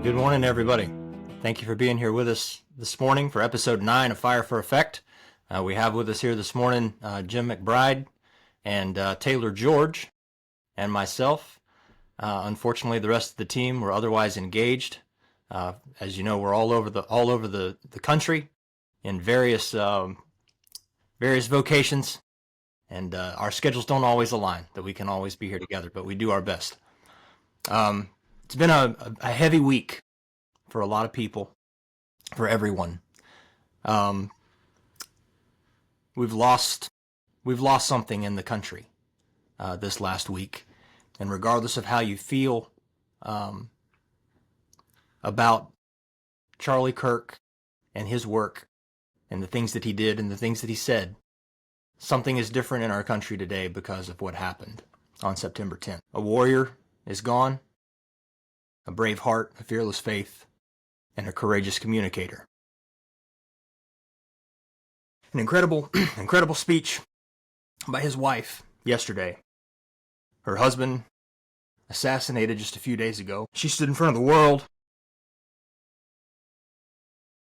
Good morning, everybody. Thank you for being here with us this morning for episode 9 of Fire for Effect. We have with us here this morning Jim McBride and Taylor George and myself. Unfortunately, the rest of the team were otherwise engaged. As you know, we're all over the country in various vocations, and our schedules don't always align that we can always be here together, but we do our best. It's been a heavy week for a lot of people, for everyone. We've lost something in the country this last week, and regardless of how you feel about Charlie Kirk and his work and the things that he did and the things that he said, something is different in our country today because of what happened on September 10th. A warrior is gone, a brave heart, a fearless faith, and a courageous communicator. An incredible speech by his wife yesterday. Her husband assassinated just a few days ago. She stood in front of the world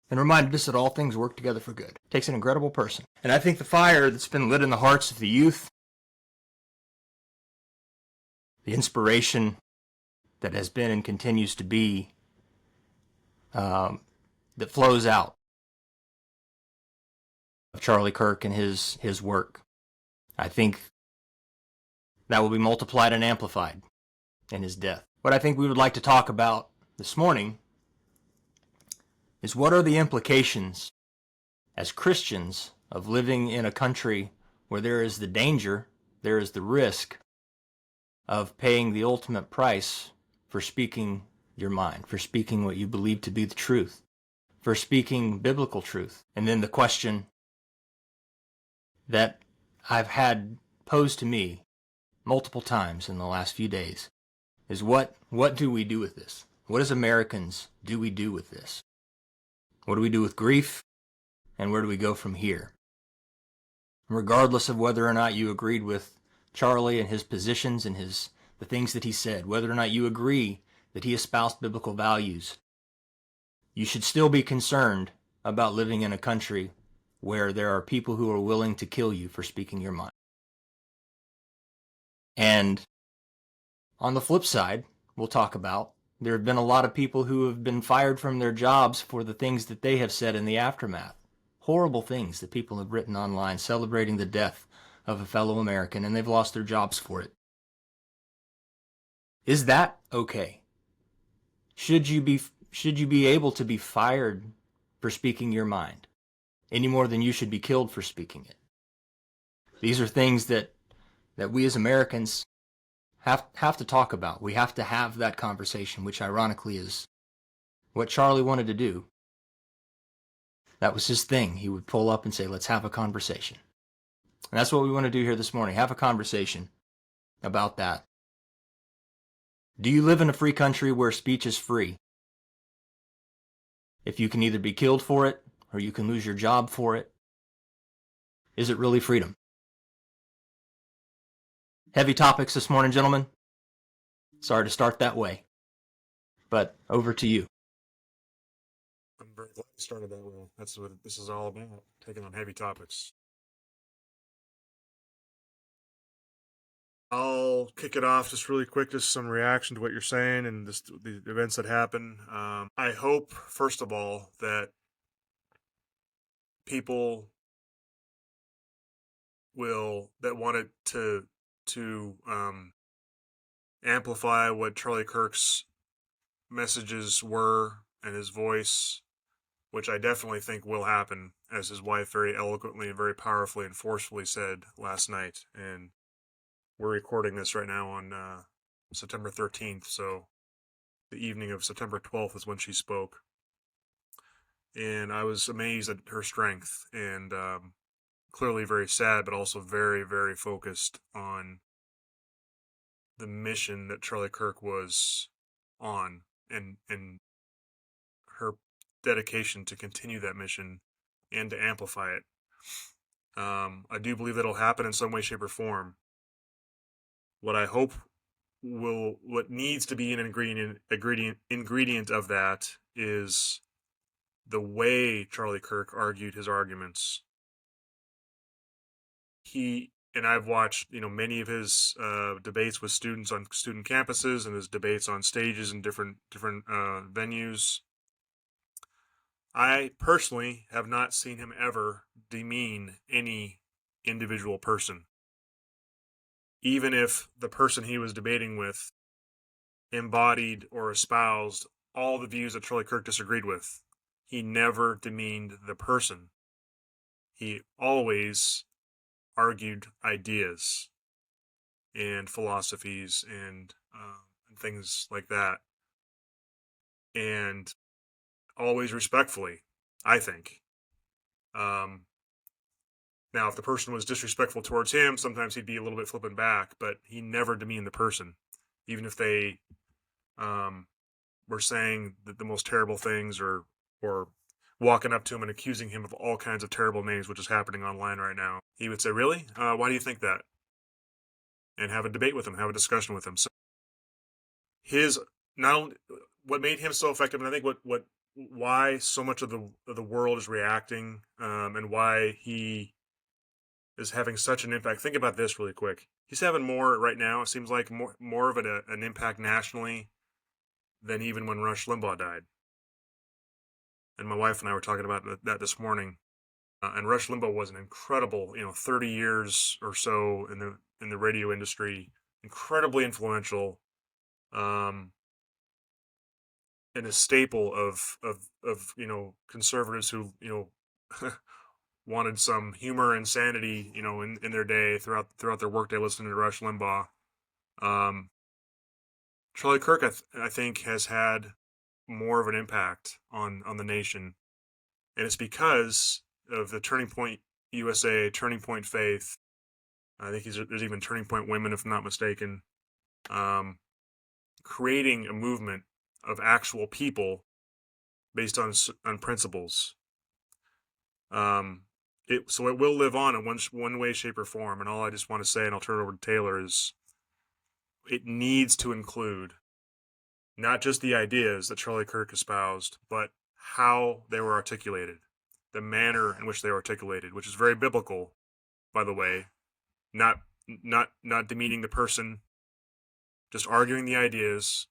and reminded us that all things work together for good. It takes an incredible person. And I think the fire that's been lit in the hearts of the youth, the inspiration that has been and continues to be, that flows out of Charlie Kirk and his work, I think that will be multiplied and amplified in his death. What I think we would like to talk about this morning is what are the implications as Christians of living in a country where there is the danger, there is the risk of paying the ultimate price for speaking your mind, for speaking what you believe to be the truth, for speaking biblical truth. And then the question that I've had posed to me multiple times in the last few days is what do we do with this? What as Americans do we do with this? What do we do with grief? And where do we go from here? Regardless of whether or not you agreed with Charlie and his positions and the things that he said, whether or not you agree that he espoused biblical values, you should still be concerned about living in a country where there are people who are willing to kill you for speaking your mind. And on the flip side, we'll talk about, there have been a lot of people who have been fired from their jobs for the things that they have said in the aftermath. Horrible things that people have written online celebrating the death of a fellow American, and they've lost their jobs for it. Is that okay? Should you be able to be fired for speaking your mind any more than you should be killed for speaking it? These are things that we as Americans have to talk about. We have to have that conversation, which ironically is what Charlie wanted to do. That was his thing. He would pull up and say, let's have a conversation. And that's what we want to do here this morning, have a conversation about that. Do you live in a free country where speech is free? If you can either be killed for it or you can lose your job for it, is it really freedom? Heavy topics this morning, gentlemen. Sorry to start that way, but over to you. I'm very glad you started that way. That's what this is all about, taking on heavy topics. I'll kick it off just really quick, just some reaction to what you're saying and the events that happen. I hope, first of all, that people that wanted to amplify what Charlie Kirk's messages were and his voice, which I definitely think will happen, as his wife very eloquently and very powerfully and forcefully said last night. And we're recording this right now on September 13th, so the evening of September 12th is when she spoke. And I was amazed at her strength and clearly very sad, but also very, very focused on the mission that Charlie Kirk was on and her dedication to continue that mission and to amplify it. I do believe that'll happen in some way, shape, or form. What I hope what needs to be an ingredient of that is the way Charlie Kirk argued his arguments. And I've watched, many of his debates with students on student campuses and his debates on stages in different venues. I personally have not seen him ever demean any individual person, even if the person he was debating with embodied or espoused all the views that Charlie Kirk disagreed with. He never demeaned the person. He always argued ideas and philosophies and things like that, and always respectfully, I think. Now, if the person was disrespectful towards him, sometimes he'd be a little bit flippant back, but he never demeaned the person, even if they were saying the most terrible things or walking up to him and accusing him of all kinds of terrible names, which is happening online right now. He would say, "Really? Why do you think that?" And have a debate with him, have a discussion with him. So his not only what made him so effective, and I think why so much of the world is reacting, and why he is having such an impact. Think about this really quick. He's having more right now. It seems like more of an impact nationally than even when Rush Limbaugh died. And my wife and I were talking about that this morning. And Rush Limbaugh was an incredible, 30 years or so in the radio industry, incredibly influential, and a staple of conservatives who wanted some humor and sanity, in their day throughout their workday listening to Rush Limbaugh. Charlie Kirk, I think, has had more of an impact on the nation, and it's because of the Turning Point USA, Turning Point Faith. I think there's even Turning Point Women, if I'm not mistaken, creating a movement of actual people based on principles. So it will live on in one way, shape, or form. And all I just want to say, and I'll turn it over to Taylor, is it needs to include not just the ideas that Charlie Kirk espoused, but how they were articulated, the manner in which they were articulated, which is very biblical, by the way. Not demeaning the person, just arguing the ideas,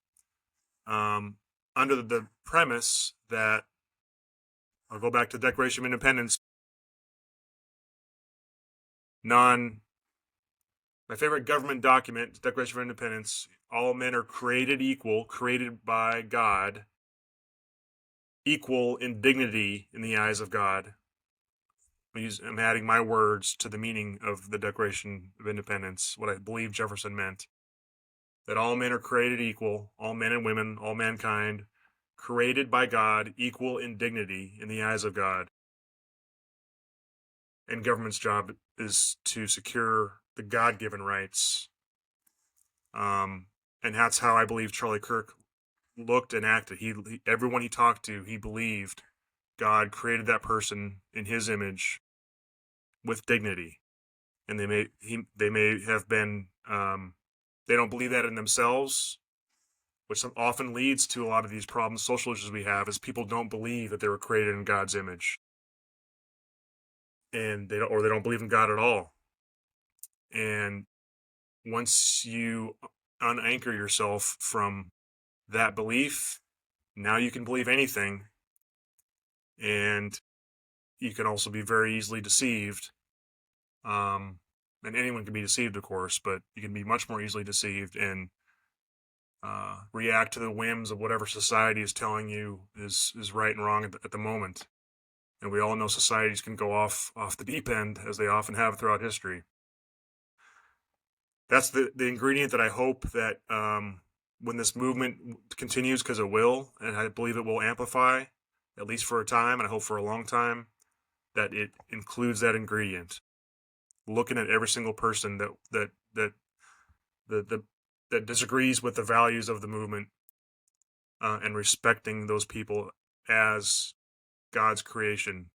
under the premise that, I'll go back to the Declaration of Independence. My favorite government document, Declaration of Independence. All men are created equal, created by God, equal in dignity in the eyes of God. I'm adding my words to the meaning of the Declaration of Independence, what I believe Jefferson meant. That all men are created equal, all men and women, all mankind, created by God, equal in dignity in the eyes of God. And government's job is to secure the God-given rights. And that's how I believe Charlie Kirk looked and acted. Everyone he talked to, he believed God created that person in his image with dignity. And they may have been, they don't believe that in themselves, which often leads to a lot of these problems, social issues we have, is people don't believe that they were created in God's image. And they don't believe in God at all. And once you unanchor yourself from that belief, now you can believe anything, and you can also be very easily deceived. And anyone can be deceived, of course, but you can be much more easily deceived and react to the whims of whatever society is telling you is right and wrong at the moment. And we all know societies can go off the deep end, as they often have throughout history. That's the ingredient that I hope that when this movement continues, because it will, and I believe it will amplify, at least for a time, and I hope for a long time, that it includes that ingredient. Looking at every single person that disagrees with the values of the movement, and respecting those people as God's creation,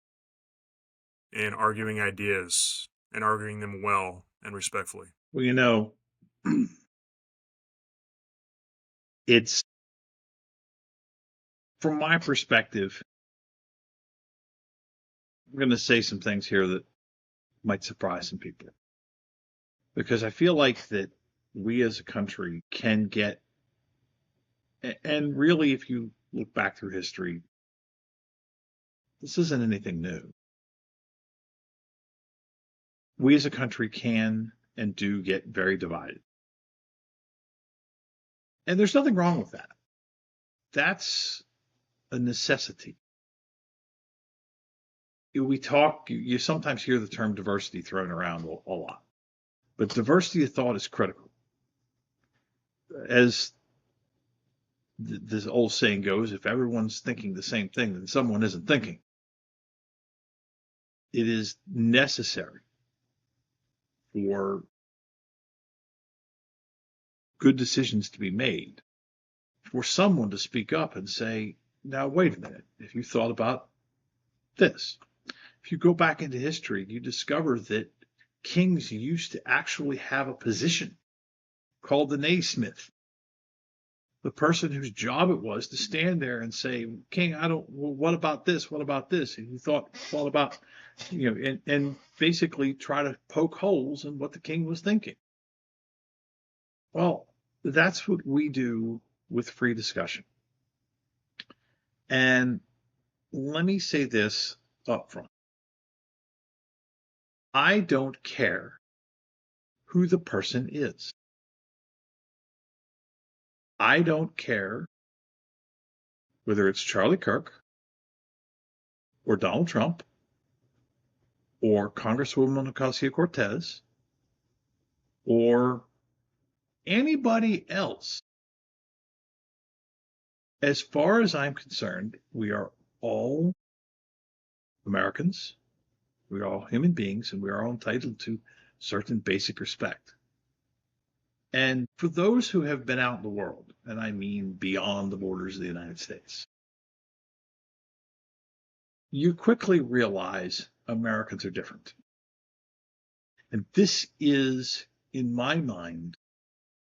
and arguing ideas and arguing them well and respectfully. Well, It's, from my perspective, I'm going to say some things here that might surprise some people, because I feel like that we as a country can get, and really, if you look back through history, this isn't anything new. We as a country can and do get very divided. And there's nothing wrong with that. That's a necessity. You sometimes hear the term diversity thrown around a lot, but diversity of thought is critical. As this old saying goes, if everyone's thinking the same thing, then someone isn't thinking. It is necessary for good decisions to be made, for someone to speak up and say, now, wait a minute, if you thought about this, if you go back into history, you discover that kings used to actually have a position called the naysmith, the person whose job it was to stand there and say, King, what about this? What about this? And you thought about, and basically try to poke holes in what the king was thinking. Well, that's what we do with free discussion. And let me say this up front. I don't care who the person is. I don't care whether it's Charlie Kirk or Donald Trump or Congresswoman Ocasio-Cortez or anybody else. As far as I'm concerned, we are all Americans. We are all human beings, and we are all entitled to certain basic respect. And for those who have been out in the world, and I mean beyond the borders of the United States, you quickly realize Americans are different. And this is, in my mind,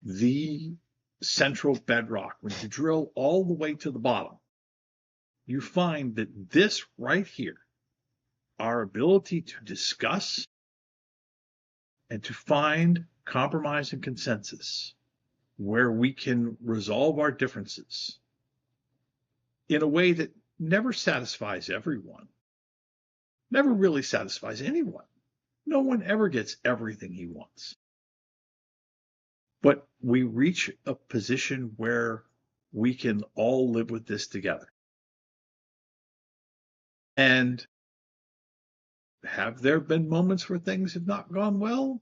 the central bedrock. When you drill all the way to the bottom, you find that this right here, our ability to discuss and to find compromise and consensus where we can resolve our differences in a way that never satisfies everyone, never really satisfies anyone. No one ever gets everything he wants. But we reach a position where we can all live with this together. And have there been moments where things have not gone well?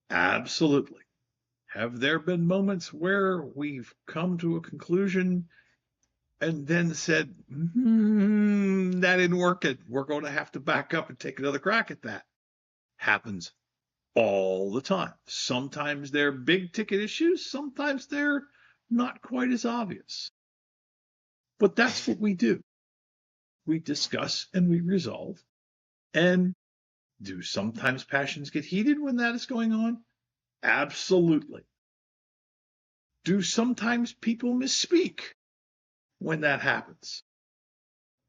Absolutely. Have there been moments where we've come to a conclusion and then said, that didn't work, and we're going to have to back up and take another crack at that? Happens all the time. Sometimes they're big ticket issues, sometimes they're not quite as obvious. But that's what we do. We discuss and we resolve. And do sometimes passions get heated when that is going on? Absolutely. Do sometimes people misspeak when that happens?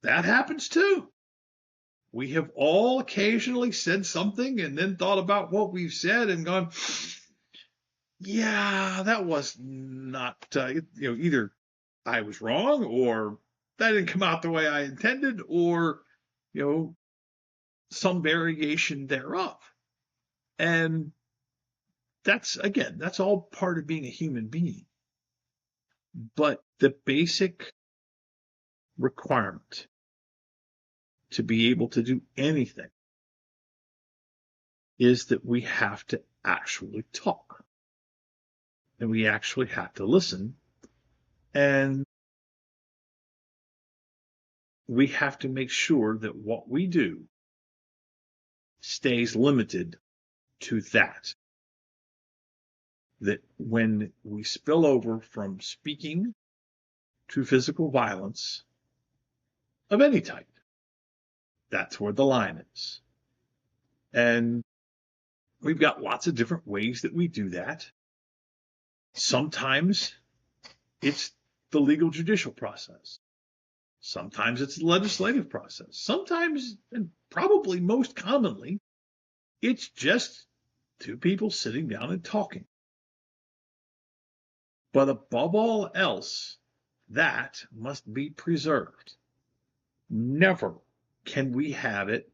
That happens too. We have all occasionally said something and then thought about what we've said and gone, yeah, that was not, either I was wrong or that didn't come out the way I intended, or, some variation thereof. And that's all part of being a human being. But the basic requirement to be able to do anything is that we have to actually talk. And we actually have to listen. And we have to make sure that what we do stays limited to that. That when we spill over from speaking to physical violence of any type, that's where the line is. And we've got lots of different ways that we do that. Sometimes it's the legal judicial process. Sometimes it's the legislative process. Sometimes, and probably most commonly, it's just two people sitting down and talking. But above all else, that must be preserved. Never can we have it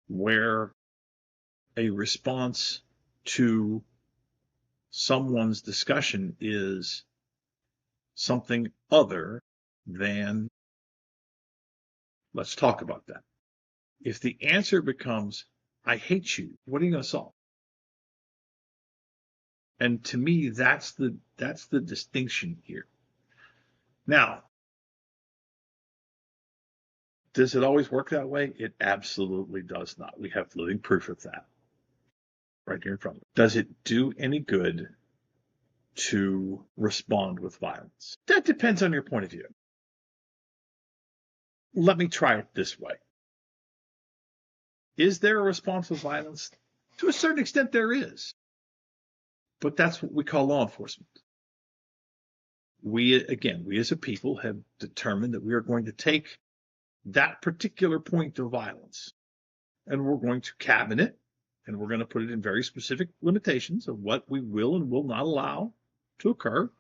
where a response to someone's discussion is something other than, let's talk about that. If the answer becomes, I hate you, what are you going to solve? And to me, that's the distinction here. Now, does it always work that way? It absolutely does not. We have living proof of that right here in front of us. Does it do any good to respond with violence? That depends on your point of view. Let me try it this way. Is there a response with violence? To a certain extent, there is. But that's what we call law enforcement. We as a people have determined that we are going to take that particular point of violence and we're going to cabin it and we're going to put it in very specific limitations of what we will and will not allow to occur.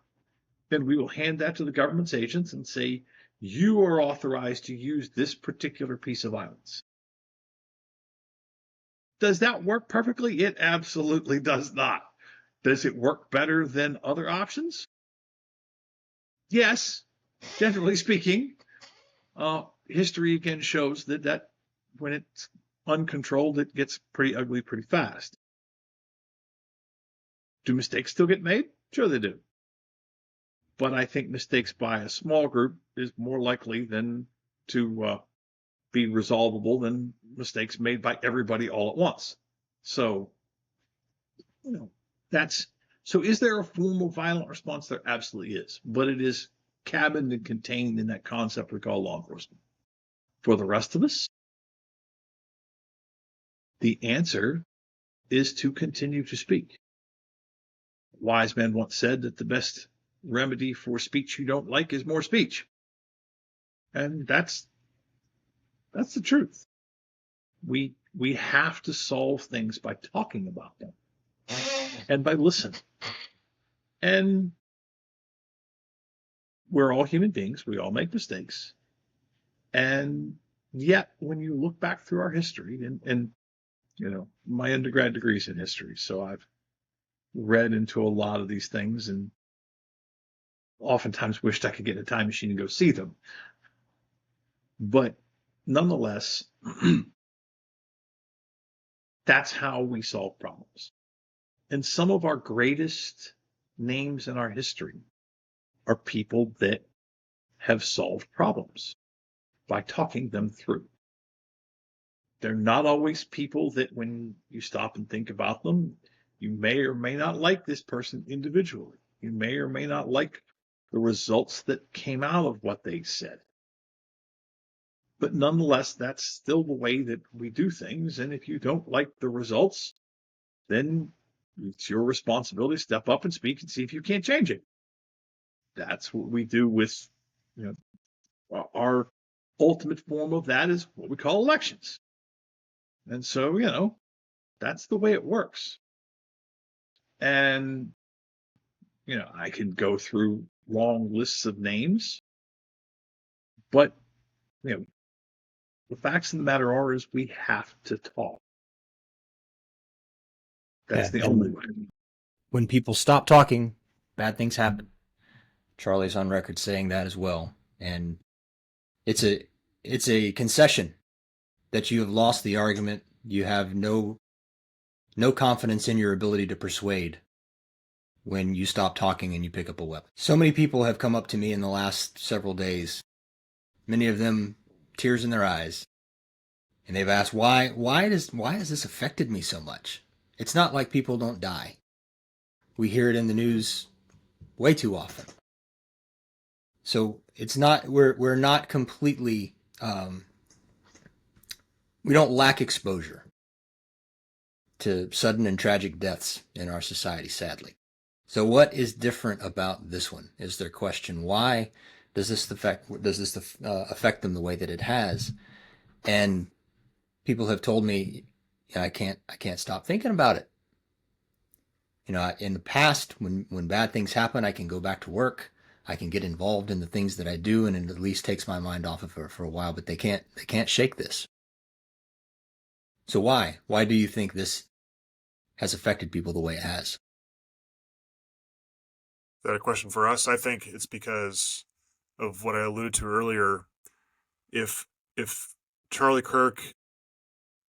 Then we will hand that to the government's agents and say, you are authorized to use this particular piece of violence. Does that work perfectly? It absolutely does not. Does it work better than other options? Yes, generally speaking. History again shows that when it's uncontrolled, it gets pretty ugly pretty fast. Do mistakes still get made? Sure they do. But I think mistakes by a small group is more likely than to be resolvable than mistakes made by everybody all at once. So, so is there a form of violent response? There absolutely is, but it is cabined and contained in that concept we call law enforcement. For the rest of us, the answer is to continue to speak. A wise man once said that the best remedy for speech you don't like is more speech. And that's the truth. We have to solve things by talking about them and by listening. And we're all human beings. We all make mistakes. And yet, when you look back through our history, and my undergrad degree is in history, so I've read into a lot of these things and oftentimes wished I could get in a time machine and go see them. But nonetheless, that's how we solve problems. And some of our greatest names in our history are people that have solved problems by talking them through. They're not always people that when you stop and think about them, you may or may not like this person individually. You may or may not like the results that came out of what they said. But nonetheless, that's still the way that we do things. And if you don't like the results, then it's your responsibility to step up and speak and see if you can't change it. That's what we do with, our ultimate form of that is what we call elections. And so, that's the way it works. And, I can go through long lists of names, but, the facts of the matter are is we have to talk. That's the only way. When people stop talking, bad things happen. Charlie's on record saying that as well. And it's a concession that you have lost the argument. You have no confidence in your ability to persuade when you stop talking and you pick up a weapon. So many people have come up to me in the last several days, many of them tears in their eyes, and they've asked, why has this affected me so much? It's not like people don't die. We hear it in the news way too often. So it's not, we're not completely, we don't lack exposure to sudden and tragic deaths in our society, sadly. So what is different about this one is their question. Why does this affect them the way that it has? And people have told me, I can't stop thinking about it. In the past, when bad things happen, I can go back to work. I can get involved in the things that I do, and it at least takes my mind off of it for a while. But they can't shake this. So why? Why do you think this has affected people the way it has? Is that a question for us? I think it's because of what I alluded to earlier. If Charlie Kirk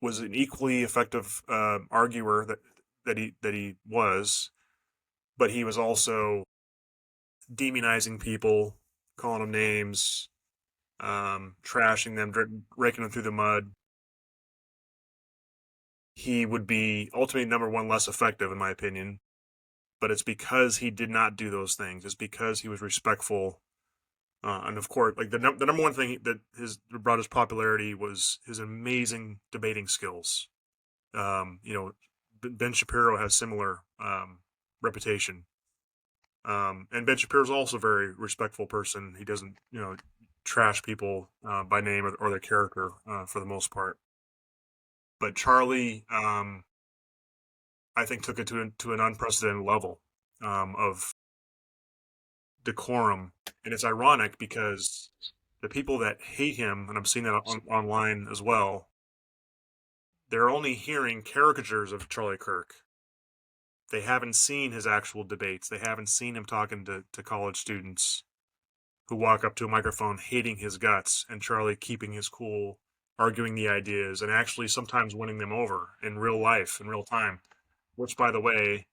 was an equally effective arguer that he was, but he was also demonizing people, calling them names, trashing them, raking them through the mud, he would be ultimately number one less effective, in my opinion. But it's because he did not do those things. It's because he was respectful. And of course, like the number one thing that brought his popularity was his amazing debating skills. Ben Shapiro has similar reputation. And Ben Shapiro's also a very respectful person. He doesn't, trash people by name or their character for the most part. But Charlie, I think, took it to an unprecedented level of decorum. And it's ironic because the people that hate him, and I'm seeing that online as well, they're only hearing caricatures of Charlie Kirk. They haven't seen his actual debates. They haven't seen him talking to college students who walk up to a microphone hating his guts, and Charlie keeping his cool, arguing the ideas, and actually sometimes winning them over in real life, in real time. Which, by the way,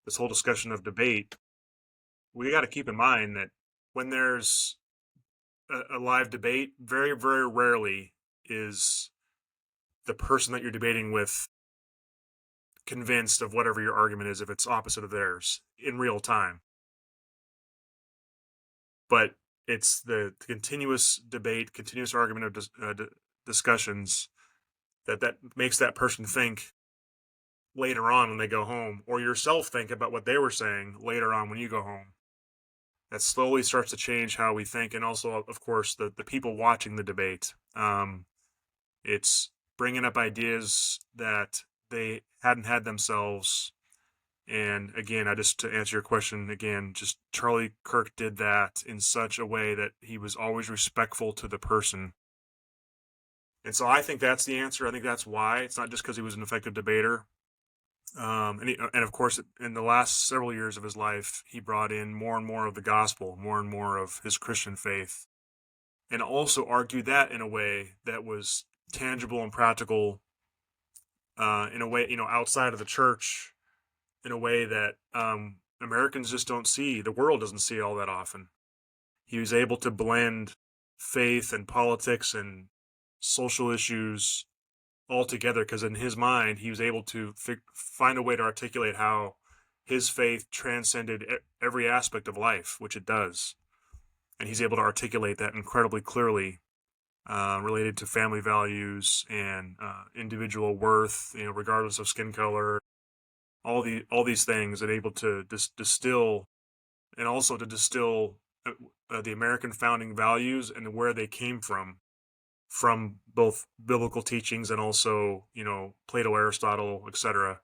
this whole discussion of debate, we got to keep in mind that when there's a live debate, very, very rarely is the person that you're debating with convinced of whatever your argument is if it's opposite of theirs in real time. But it's the continuous debate, continuous argument of discussions that makes that person think later on when they go home, or yourself think about what they were saying later on when you go home. That slowly starts to change how we think, and also, of course, the people watching the debate. It's bringing up ideas that they hadn't had themselves. And again, to answer your question again, just Charlie Kirk did that in such a way that he was always respectful to the person. And so I think that's the answer. I think that's why. It's not just because he was an effective debater. And of course, in the last several years of his life, he brought in more and more of the gospel, more and more of his Christian faith, and also argued that in a way that was tangible and practical, in a way, outside of the church, in a way that Americans just don't see. The world doesn't see all that often. He was able to blend faith and politics and social issues all together because in his mind, he was able to find a way to articulate how his faith transcended every aspect of life, which it does. And he's able to articulate that incredibly clearly, related to family values and individual worth, regardless of skin color, all these things, and able to distill, and also to distill the American founding values and where they came from both biblical teachings and also, Plato, Aristotle, etc.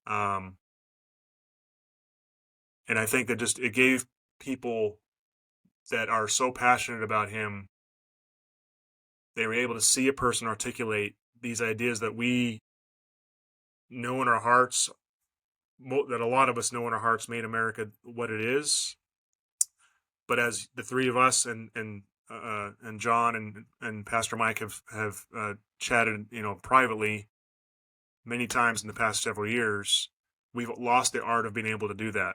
And I think that it gave people that are so passionate about him, they were able to see a person articulate these ideas that we know in our hearts, that a lot of us know in our hearts made America what it is. But as the three of us and John and Pastor Mike have chatted, privately many times in the past several years, we've lost the art of being able to do that.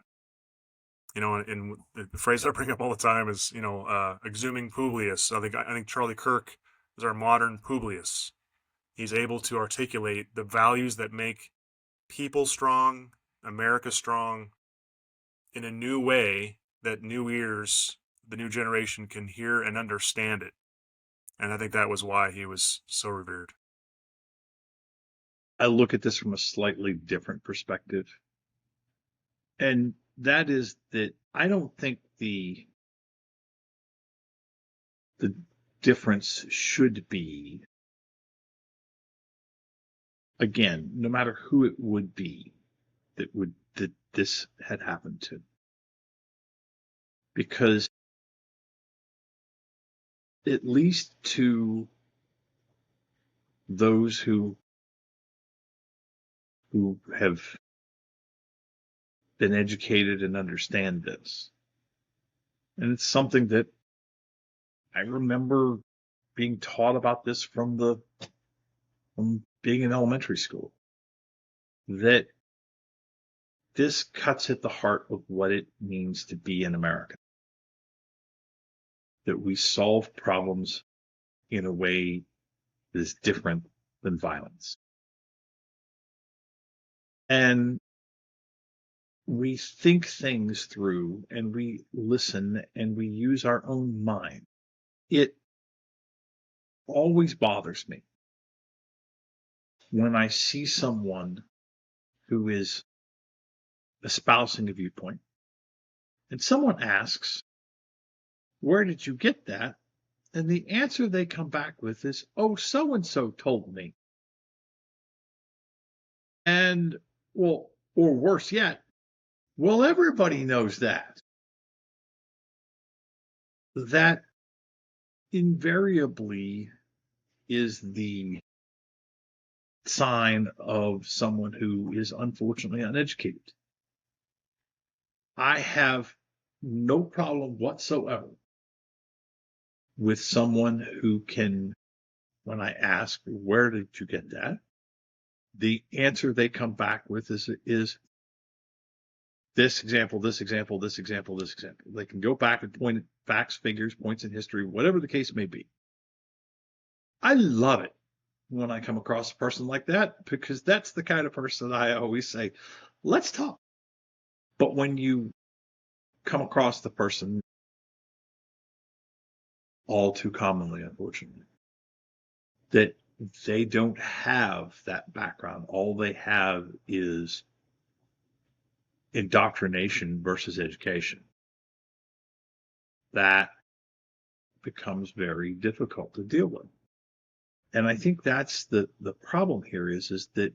And the phrase I bring up all the time is, exhuming Publius. I think Charlie Kirk is our modern Publius. He's able to articulate the values that make people strong, America strong, in a new way that new ears, the new generation, can hear and understand it. And I think that was why he was so revered. I look at this from a slightly different perspective. And that is that I don't think the difference should be, again, no matter who it would be that this had happened to, because at least to those who have been educated and understand this, and it's something that I remember being taught about this from being in elementary school, that this cuts at the heart of what it means to be an American. That we solve problems in a way that is different than violence. And we think things through, and we listen, and we use our own mind. It always bothers me when I see someone who is espousing a viewpoint, and someone asks, "Where did you get that?" And the answer they come back with is, "Oh, so-and-so told me." And, well, or worse yet, well, everybody knows that. That invariably is the sign of someone who is unfortunately uneducated. I have no problem whatsoever with someone who can, when I ask, "Where did you get that?" the answer they come back with is this example, this example, this example, this example. They can go back and point at facts, figures, points in history, whatever the case may be. I love it when I come across a person like that, because that's the kind of person I always say, let's talk. But when you come across the person, all too commonly, unfortunately, that they don't have that background, all they have is indoctrination versus education, that becomes very difficult to deal with. And I think that's the problem here is that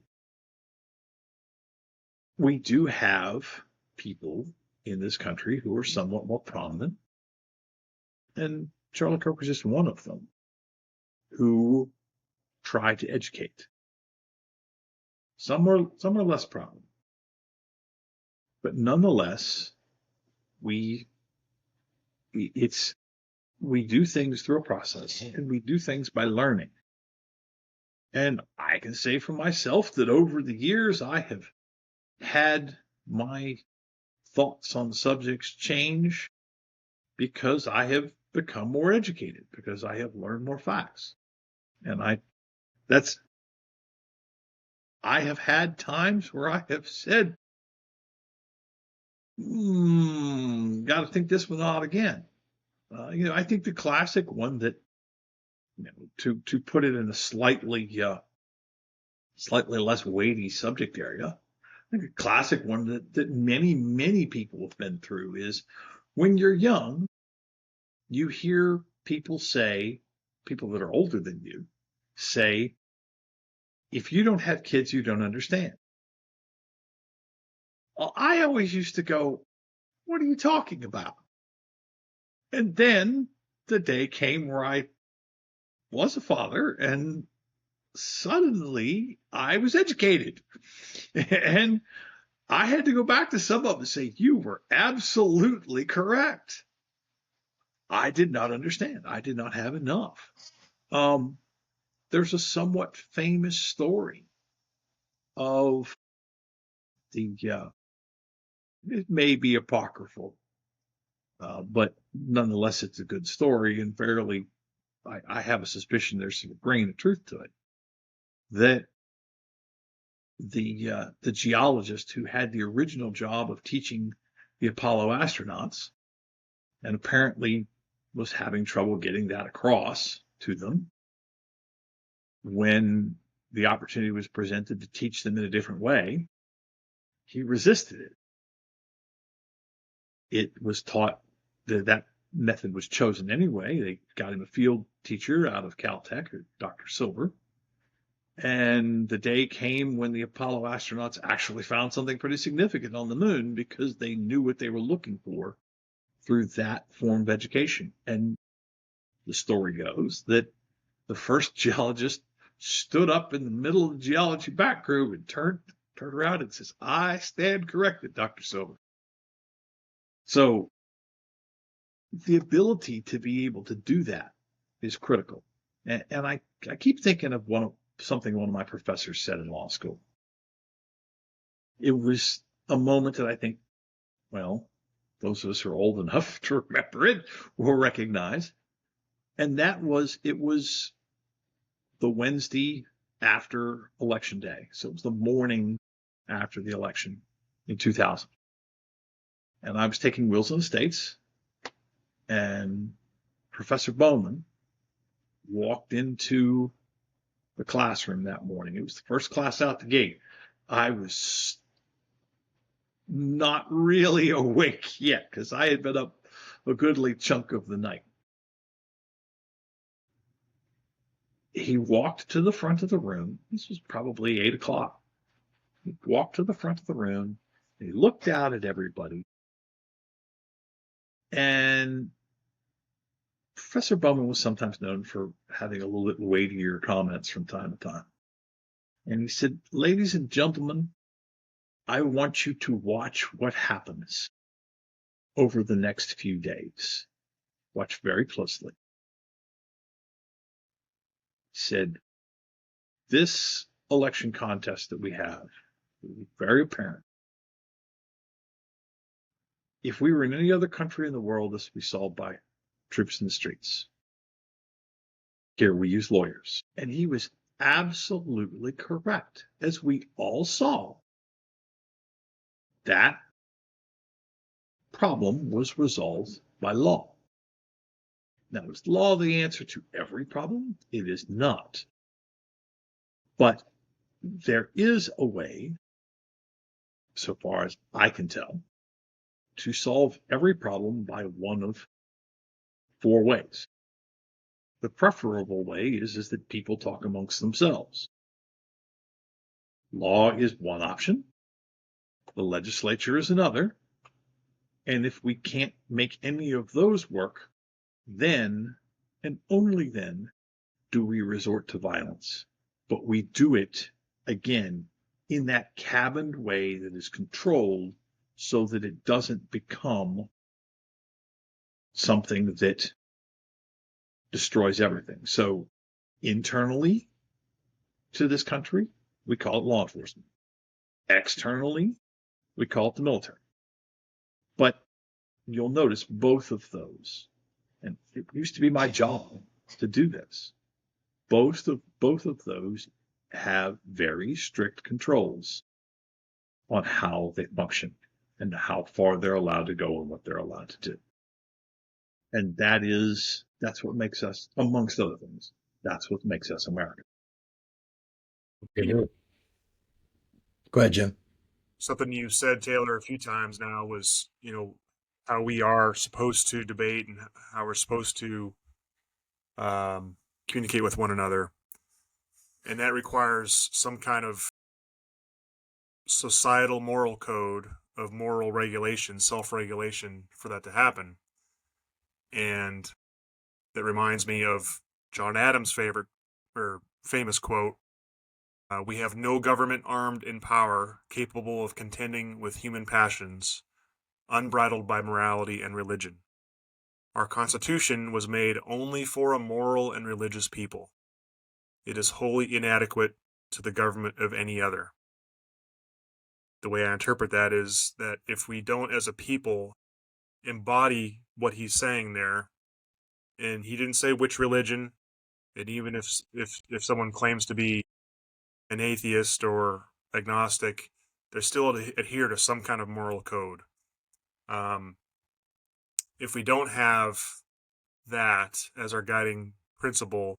we do have people in this country who are somewhat more prominent, and Charlie Kirk was just one of them, who try to educate. Some are less prominent, but nonetheless, we do things through a process, and we do things by learning. And I can say for myself that over the years, I have had my thoughts on subjects change because I have become more educated, because I have learned more facts. And I have had times where I have said, got to think this one out again. I think the classic one that, to put it in a slightly less weighty subject area, I think a classic one that many people have been through is when you're young, you hear people that are older than you say, if you don't have kids, you don't understand. Well, I always used to go, what are you talking about? And then the day came where I was a father, and suddenly I was educated. And I had to go back to some of them and say, you were absolutely correct. I did not understand. I did not have enough. There's a somewhat famous story of it may be apocryphal, but nonetheless, it's a good story, and fairly, I have a suspicion there's some grain of truth to it, that the geologist who had the original job of teaching the Apollo astronauts, and apparently was having trouble getting that across to them, when the opportunity was presented to teach them in a different way, he resisted it. it was taught that method was chosen anyway. They got him a field teacher out of Caltech, Dr. Silver. And the day came when the Apollo astronauts actually found something pretty significant on the moon because they knew what they were looking for through that form of education. And the story goes that the first geologist stood up in the middle of the geology back group and turned around and says, "I stand corrected, Dr. Silver." So the ability to be able to do that is critical. And I keep thinking of something one of my professors said in law school. It was a moment that I think, well, those of us who are old enough to remember it will recognize. And that was, it was the Wednesday after Election Day. So it was the morning after the election in 2000. And I was taking Wills and Estates, and Professor Bowman walked into the classroom that morning. It was the first class out the gate. I was not really awake yet because I had been up a goodly chunk of the night. He walked to the front of the room. This was probably 8 o'clock. He walked to the front of the room. He looked out at everybody. And Professor Bowman was sometimes known for having a little bit weightier comments from time to time. And he said, "Ladies and gentlemen, I want you to watch what happens over the next few days. Watch very closely." He said, "This election contest that we have is very apparent. If we were in any other country in the world, this would be solved by troops in the streets. Here we use lawyers." And he was absolutely correct. As we all saw, that problem was resolved by law. Now, is law the answer to every problem? It is not. But there is a way, so far as I can tell, to solve every problem by one of 4 ways. The preferable way is that people talk amongst themselves. Law is one option. The legislature is another. And if we can't make any of those work, then, and only then, do we resort to violence. But we do it, again, in that cabined way that is controlled so that it doesn't become something that destroys everything. So internally to this country, we call it law enforcement. Externally, we call it the military. But you'll notice both of those, and it used to be my job to do this. Both of those have very strict controls on how they function and how far they're allowed to go and what they're allowed to do. And that's what makes us, amongst other things, that's what makes us American. Go ahead, Jim. Something you said, Taylor, a few times now was, how we are supposed to debate and how we're supposed to communicate with one another. And that requires some kind of societal moral code of moral regulation, self-regulation for that to happen. And that reminds me of John Adams' famous quote, "We have no government armed in power capable of contending with human passions, unbridled by morality and religion. Our Constitution was made only for a moral and religious people. It is wholly inadequate to the government of any other." The way I interpret that is that if we don't, as a people, embody what he's saying there, and he didn't say which religion, and even if someone claims to be an atheist or agnostic, they're still to adhere to some kind of moral code. If we don't have that as our guiding principle,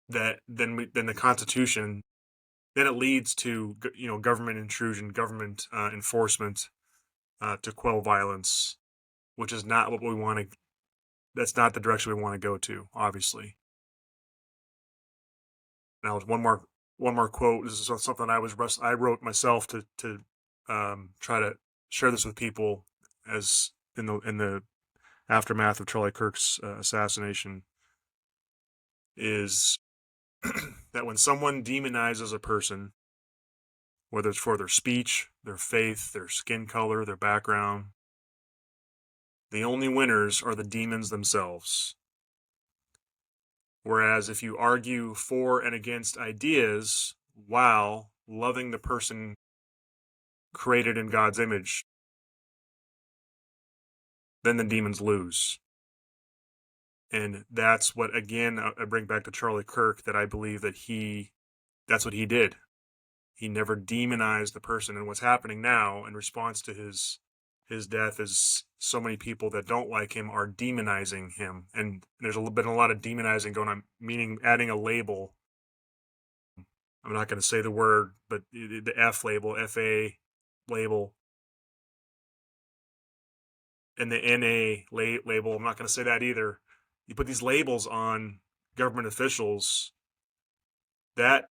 then the Constitution, then it leads to government intrusion, government enforcement, to quell violence, which is not what we want to. That's not the direction we want to go to, obviously. Now, one more quote. This is something I wrote myself to try to share this with people as in the aftermath of Charlie Kirk's assassination. Is that when someone demonizes a person, whether it's for their speech, their faith, their skin color, their background, the only winners are the demons themselves. Whereas if you argue for and against ideas while loving the person created in God's image, then the demons lose. And that's what, again, I bring back to Charlie Kirk, that I believe that that's what he did. He never demonized the person. And what's happening now in response to his death is so many people that don't like him are demonizing him. And there's been a lot of demonizing going on, meaning adding a label. I'm not going to say the word, but the F label, FA label, and the NA label. I'm not going to say that either. You put these labels on government officials, that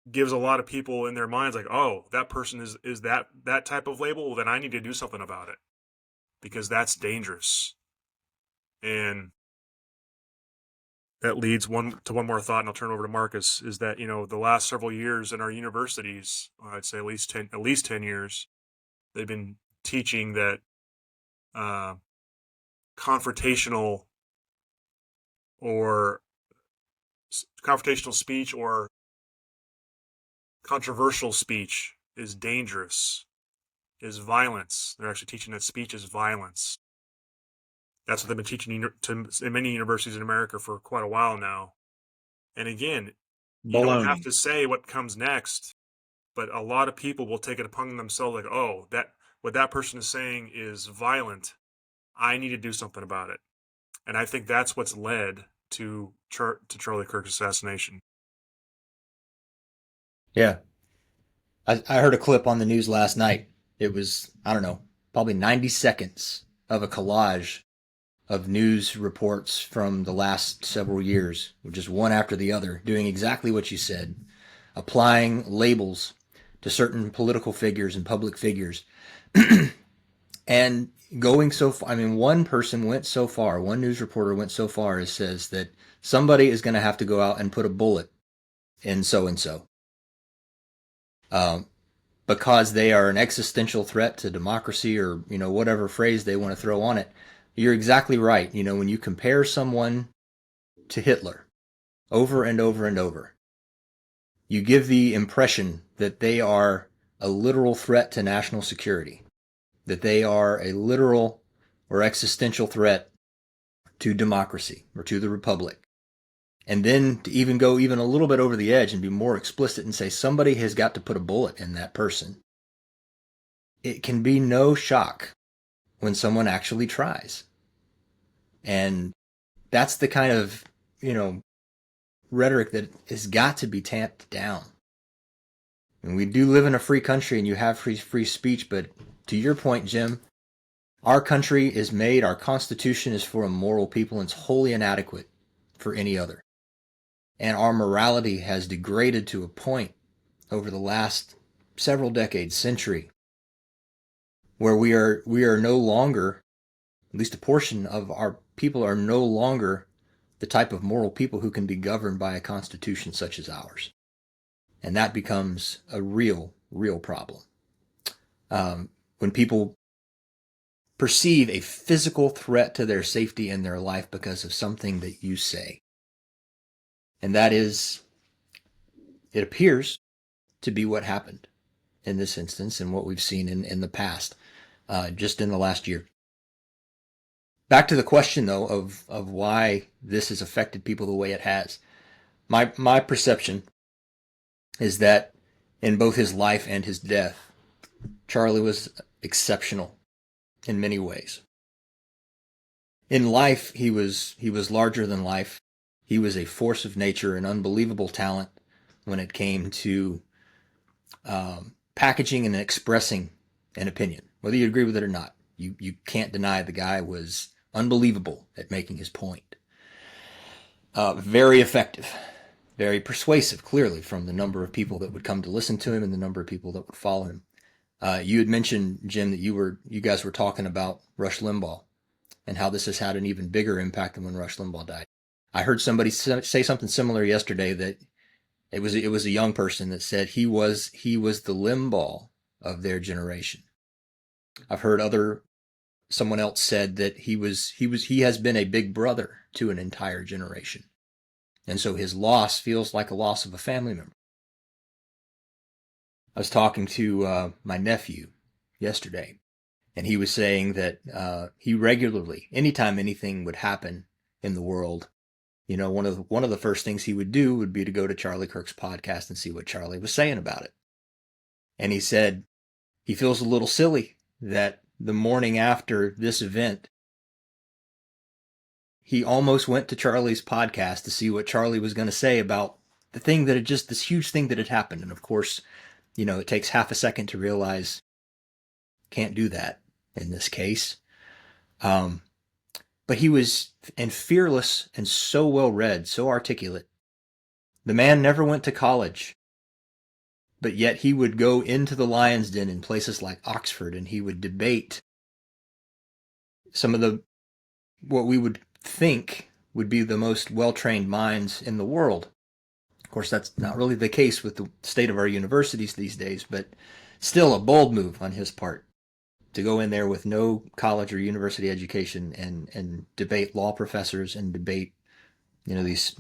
gives a lot of people in their minds like, oh, that person is that type of label, well, then I need to do something about it, because that's dangerous. And that leads to one more thought, and I'll turn over to Marcus, is that, the last several years in our universities, I'd say at least 10 years, they've been teaching that confrontational speech or controversial speech is dangerous, is violence. They're actually teaching that speech is violence. That's what they've been teaching in many universities in America for quite a while now. And again, you don't have to say what comes next, but a lot of people will take it upon themselves like, oh, what that person is saying is violent. I need to do something about it. And I think that's what's led to Charlie Kirk's assassination. Yeah. I heard a clip on the news last night. It was, I don't know, probably 90 seconds of a collage of news reports from the last several years, just one after the other, doing exactly what you said, applying labels to certain political figures and public figures. And going so far, I mean, one news reporter went so far as says that somebody is going to have to go out and put a bullet in so-and-so. Because they are an existential threat to democracy, or, whatever phrase they want to throw on it. You're exactly right. When you compare someone to Hitler over and over and over, you give the impression that they are a literal threat to national security, that they are a literal or existential threat to democracy or to the republic. And then to even go a little bit over the edge and be more explicit and say somebody has got to put a bullet in that person. It can be no shock when someone actually tries. And that's the kind of, rhetoric that has got to be tamped down. And we do live in a free country and you have free speech, but to your point, Jim, our country is made, our Constitution is for a moral people, and it's wholly inadequate for any other. And our morality has degraded to a point over the last several decades, century, where we are no longer, at least a portion of our people are no longer the type of moral people who can be governed by a constitution such as ours. And that becomes a real problem. When people perceive a physical threat to their safety and their life because of something that you say. And that is, it appears to be what happened in this instance and what we've seen in the past, just in the last year. Back to the question, though, of why this has affected people the way it has. My perception is that in both his life and his death, Charlie was exceptional in many ways. In life, he was larger than life. He was a force of nature, an unbelievable talent when it came to packaging and expressing an opinion, whether you agree with it or not. You can't deny the guy was unbelievable at making his point. Very effective, very persuasive, clearly, from the number of people that would come to listen to him and the number of people that would follow him. You had mentioned, Jim, that you guys were talking about Rush Limbaugh and how this has had an even bigger impact than when Rush Limbaugh died. I heard somebody say something similar yesterday, that it was a young person that said he was the Limbaugh of their generation. I've heard someone else said that he has been a big brother to an entire generation. And so his loss feels like a loss of a family member. I was talking to my nephew yesterday, and he was saying that he regularly, anytime anything would happen in the world, one of the first things he would do would be to go to Charlie Kirk's podcast and see what Charlie was saying about it. And he said he feels a little silly that the morning after this event, he almost went to Charlie's podcast to see what Charlie was going to say about the thing that this huge thing that had happened. And of course, it takes half a second to realize can't do that in this case. But he was fearless and so well read, so articulate. The man never went to college, but yet he would go into the lion's den in places like Oxford, and he would debate some of what we would think would be the most well-trained minds in the world. Of course, that's not really the case with the state of our universities these days, but still a bold move on his part to go in there with no college or university education and debate law professors and debate, these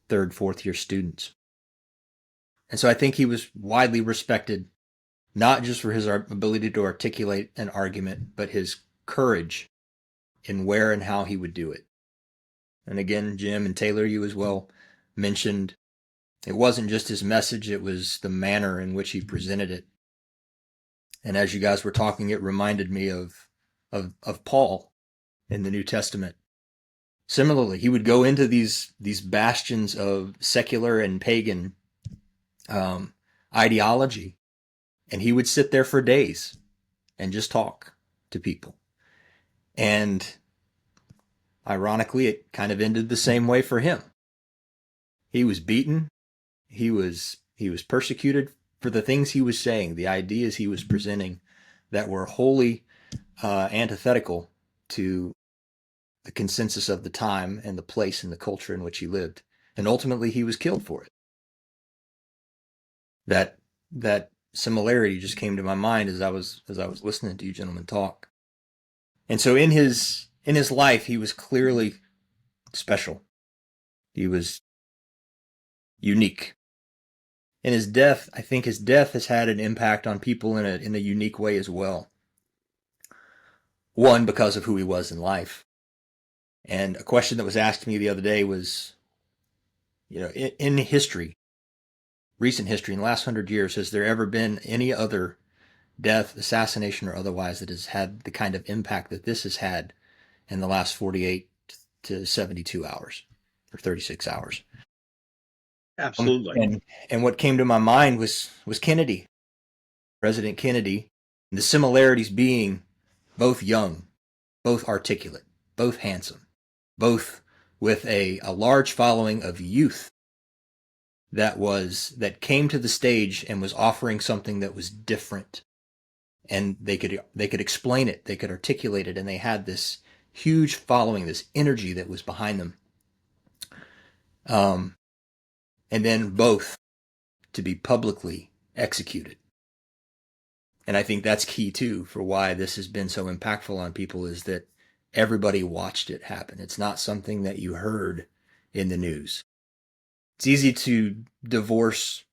third, fourth year students. And so I think he was widely respected, not just for his ability to articulate an argument, but his courage in where and how he would do it. And again, Jim and Taylor, you as well mentioned, it wasn't just his message, it was the manner in which he presented it. And as you guys were talking, it reminded me of Paul in the New Testament. Similarly, he would go into these bastions of secular and pagan ideology, and he would sit there for days and just talk to people. And ironically, it kind of ended the same way for him. He was beaten. He was persecuted for the things he was saying, the ideas he was presenting that were wholly antithetical to the consensus of the time and the place and the culture in which he lived. And ultimately, he was killed for it. That similarity just came to my mind as I was listening to you gentlemen talk. And so in his life, he was clearly special. He was unique. In his death, I think his death has had an impact on people in a unique way as well. One, because of who he was in life. And a question that was asked me the other day was, in history, recent history, in the last 100 years, has there ever been any other death, assassination, or otherwise that has had the kind of impact that this has had in the last 48 to 72 hours or 36 hours? Absolutely. And what came to my mind was Kennedy, President Kennedy, and the similarities being both young, both articulate, both handsome, both with a large following of youth that came to the stage and was offering something that was different. And they could explain it, they could articulate it, and they had this huge following, this energy that was behind them. And then both to be publicly executed. And I think that's key too for why this has been so impactful on people, is that everybody watched it happen. It's not something that you heard in the news. It's easy to divorce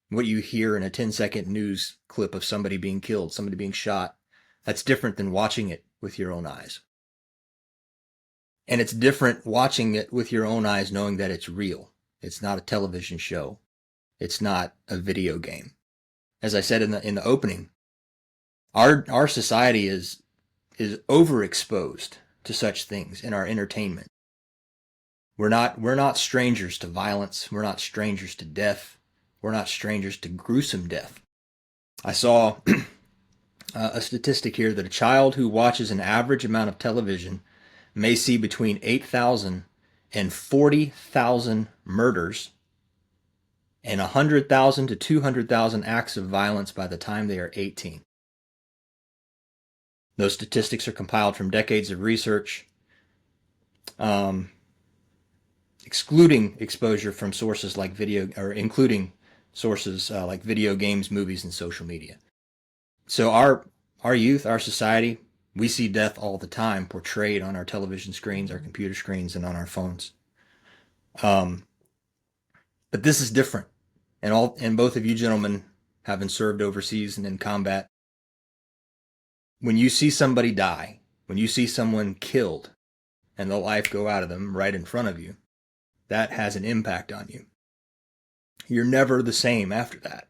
what you hear in a 10-second news clip of somebody being killed, somebody being shot. That's different than watching it with your own eyes. And it's different watching it with your own eyes knowing that it's real. It's not a television show. It's not a video game. As I said in the opening, our society is overexposed to such things in our entertainment. We're not strangers to violence. We're not strangers to death. We're not strangers to gruesome death. I saw a statistic here that a child who watches an average amount of television may see between 8,000 and 40,000 murders and 100,000 to 200,000 acts of violence by the time they are 18. Those statistics are compiled from decades of research, excluding exposure from sources like including sources like video games, movies, and social media. So our youth, our society, we see death all the time portrayed on our television screens, our computer screens, and on our phones. But this is different. And both of you gentlemen, having served overseas and in combat, when you see somebody die, when you see someone killed and the life go out of them right in front of you, that has an impact on you. You're never the same after that.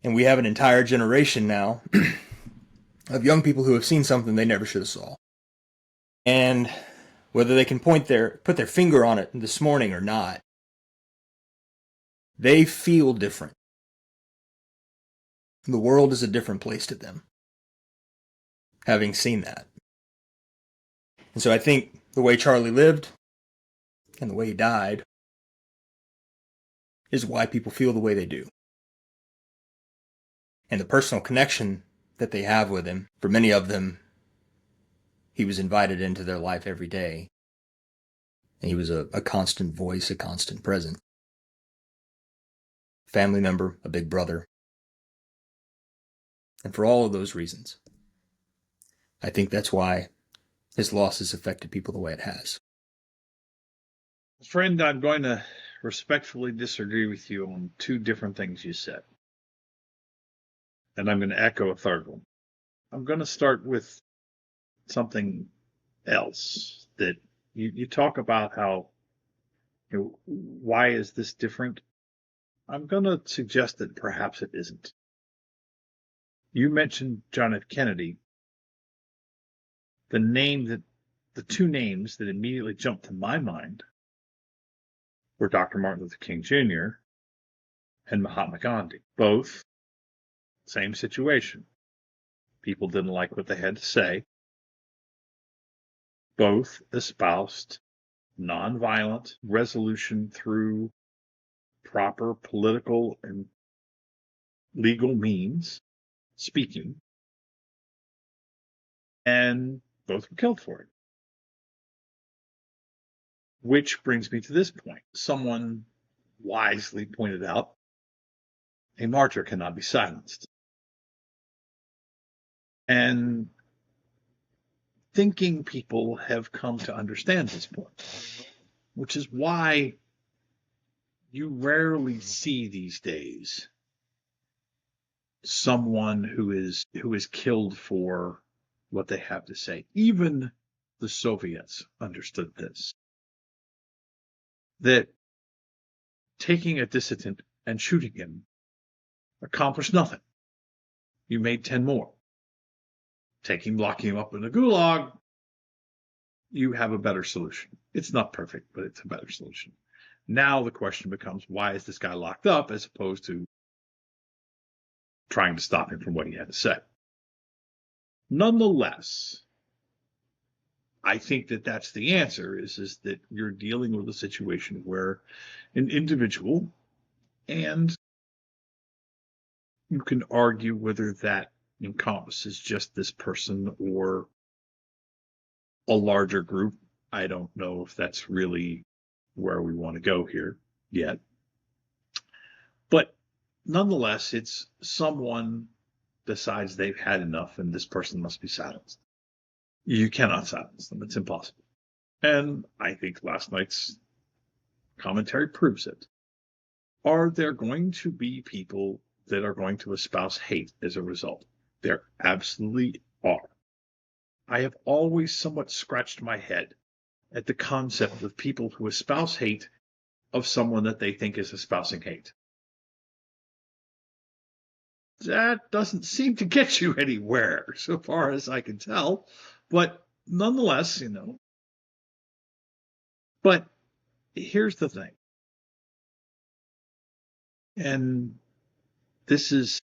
And we have an entire generation now of young people who have seen something they never should have saw. And whether they can put their finger on it this morning or not, they feel different. The world is a different place to them, having seen that. And so I think the way Charlie lived and the way he died is why people feel the way they do. And the personal connection that they have with him, for many of them, he was invited into their life every day. And he was a constant voice, a constant presence. Family member, a big brother. And for all of those reasons, I think that's why his loss has affected people the way it has. Friend, I'm going to respectfully disagree with you on two different things you said. And I'm going to echo a third one. I'm going to start with something else that you talk about how, why is this different? I'm going to suggest that perhaps it isn't. You mentioned John F. Kennedy. The two names that immediately jumped to my mind were Dr. Martin Luther King Jr. and Mahatma Gandhi. Both, same situation. People didn't like what they had to say. Both espoused nonviolent resolution through proper political and legal means, speaking, and both were killed for it. Which brings me to this point. Someone wisely pointed out, a martyr cannot be silenced. And thinking people have come to understand this point, which is why you rarely see these days someone who is killed for what they have to say. Even the Soviets understood this, that taking a dissident and shooting him accomplished nothing. You made 10 more. Locking him up in a gulag, you have a better solution. It's not perfect, but it's a better solution. Now the question becomes, why is this guy locked up as opposed to trying to stop him from what he had to say? Nonetheless, I think that that's the answer, is that you're dealing with a situation where an individual, and you can argue whether that encompasses just this person or a larger group. I don't know if that's really where we want to go here yet. But nonetheless, it's someone decides they've had enough and this person must be silenced. You cannot silence them. It's impossible. And I think last night's commentary proves it. Are there going to be people that are going to espouse hate as a result? There absolutely are. I have always somewhat scratched my head at the concept of people who espouse hate of someone that they think is espousing hate. That doesn't seem to get you anywhere, so far as I can tell. But nonetheless, But here's the thing. And this is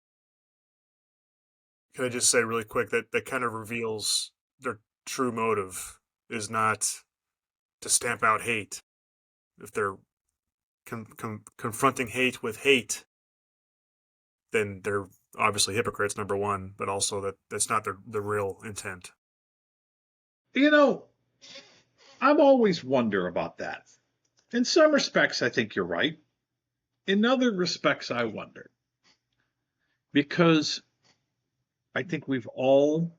Can I just say really quick that kind of reveals their true motive is not to stamp out hate. If they're confronting hate with hate, then they're obviously hypocrites, number one, but also that's not the real intent. I've always wondered about that. In some respects, I think you're right. In other respects, I wonder. Because I think we've all,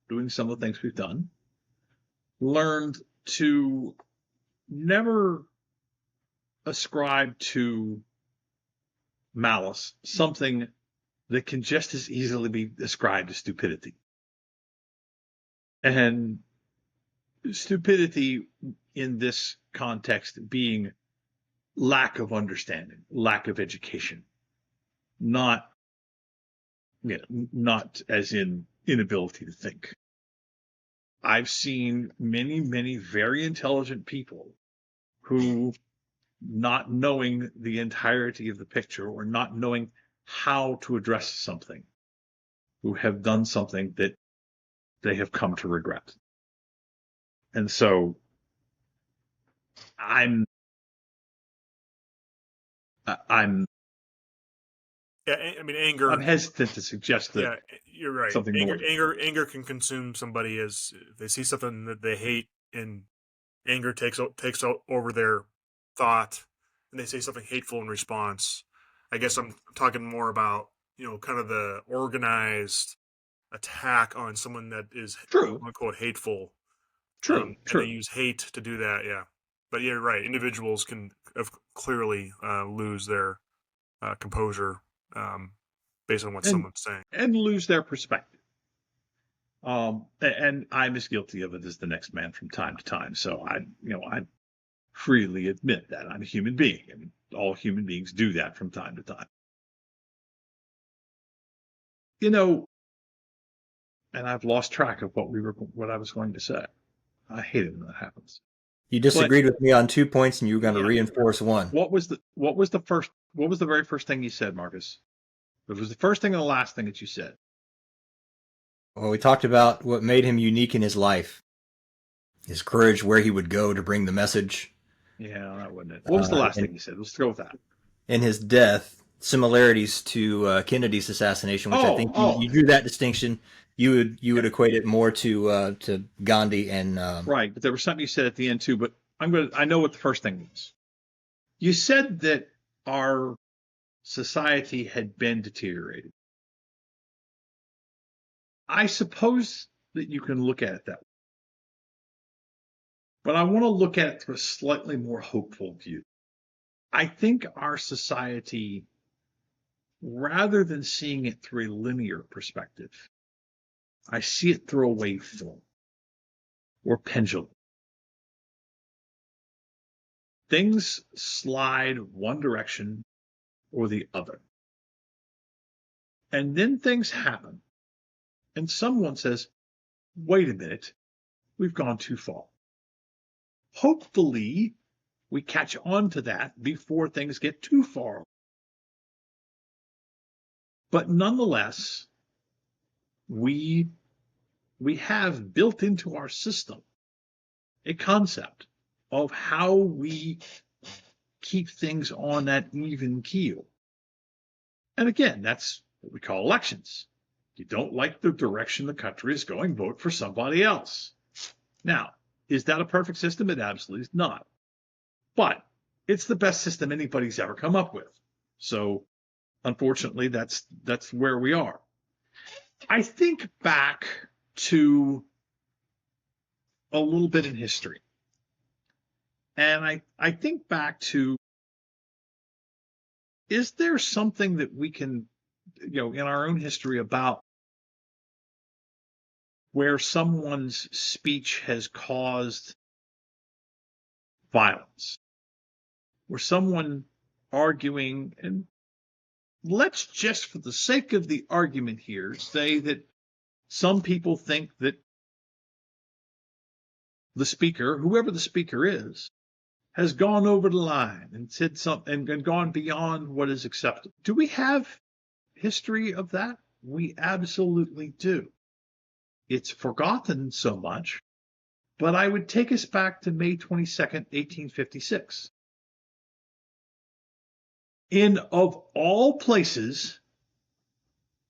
doing some of the things we've done, learned to never ascribe to malice something that can just as easily be ascribed to stupidity. And stupidity in this context being lack of understanding, lack of education, not as in inability to think. I've seen many, many very intelligent people who, not knowing the entirety of the picture or not knowing how to address something, who have done something that they have come to regret. And so I'm Yeah, I mean, anger. I'm hesitant to suggest that. Yeah, you're right. Something more. Anger can consume somebody as they see something that they hate, and anger takes over their thought, and they say something hateful in response. I guess I'm talking more about kind of the organized attack on someone that is True. unquote hateful. True. And they use hate to do that. Yeah, but you're right. Individuals can clearly lose their composure based on what someone's saying, and lose their perspective. And I'm as guilty of it as the next man from time to time. So I freely admit that I'm a human being, and all human beings do that from time to time. And I've lost track of what I was going to say. I hate it when that happens. You disagreed with me on 2 points, and you were going to reinforce one. What was the very first thing you said, Marcus? It was the first thing and the last thing that you said. Well, we talked about what made him unique in his life, his courage, where he would go to bring the message. Yeah, that wasn't it. What was the last thing you said? Let's go with that. And his death, similarities to Kennedy's assassination, which I think you drew that distinction. You would equate it more to Gandhi and right. But there was something you said at the end too. But I know what the first thing was. You said that our society had been deteriorated. I suppose that you can look at it that way. But I want to look at it through a slightly more hopeful view. I think our society, rather than seeing it through a linear perspective, I see it through a waveform or pendulum. Things slide one direction or the other. And then things happen. And someone says, wait a minute, we've gone too far. Hopefully, we catch on to that before things get too far. But nonetheless, we have built into our system a concept of how we keep things on that even keel. And again, that's what we call elections. You don't like the direction the country is going, vote for somebody else. Now, is that a perfect system? It absolutely is not. But it's the best system anybody's ever come up with. So, unfortunately, that's where we are. I think back to a little bit in history. And I think back to, is there something that we can, in our own history about where someone's speech has caused violence, where someone arguing, and let's just for the sake of the argument here say that some people think that the speaker, whoever the speaker is, has gone over the line and said something and gone beyond what is acceptable. Do we have history of that? We absolutely do. It's forgotten so much, but I would take us back to May 22nd, 1856. In, of all places,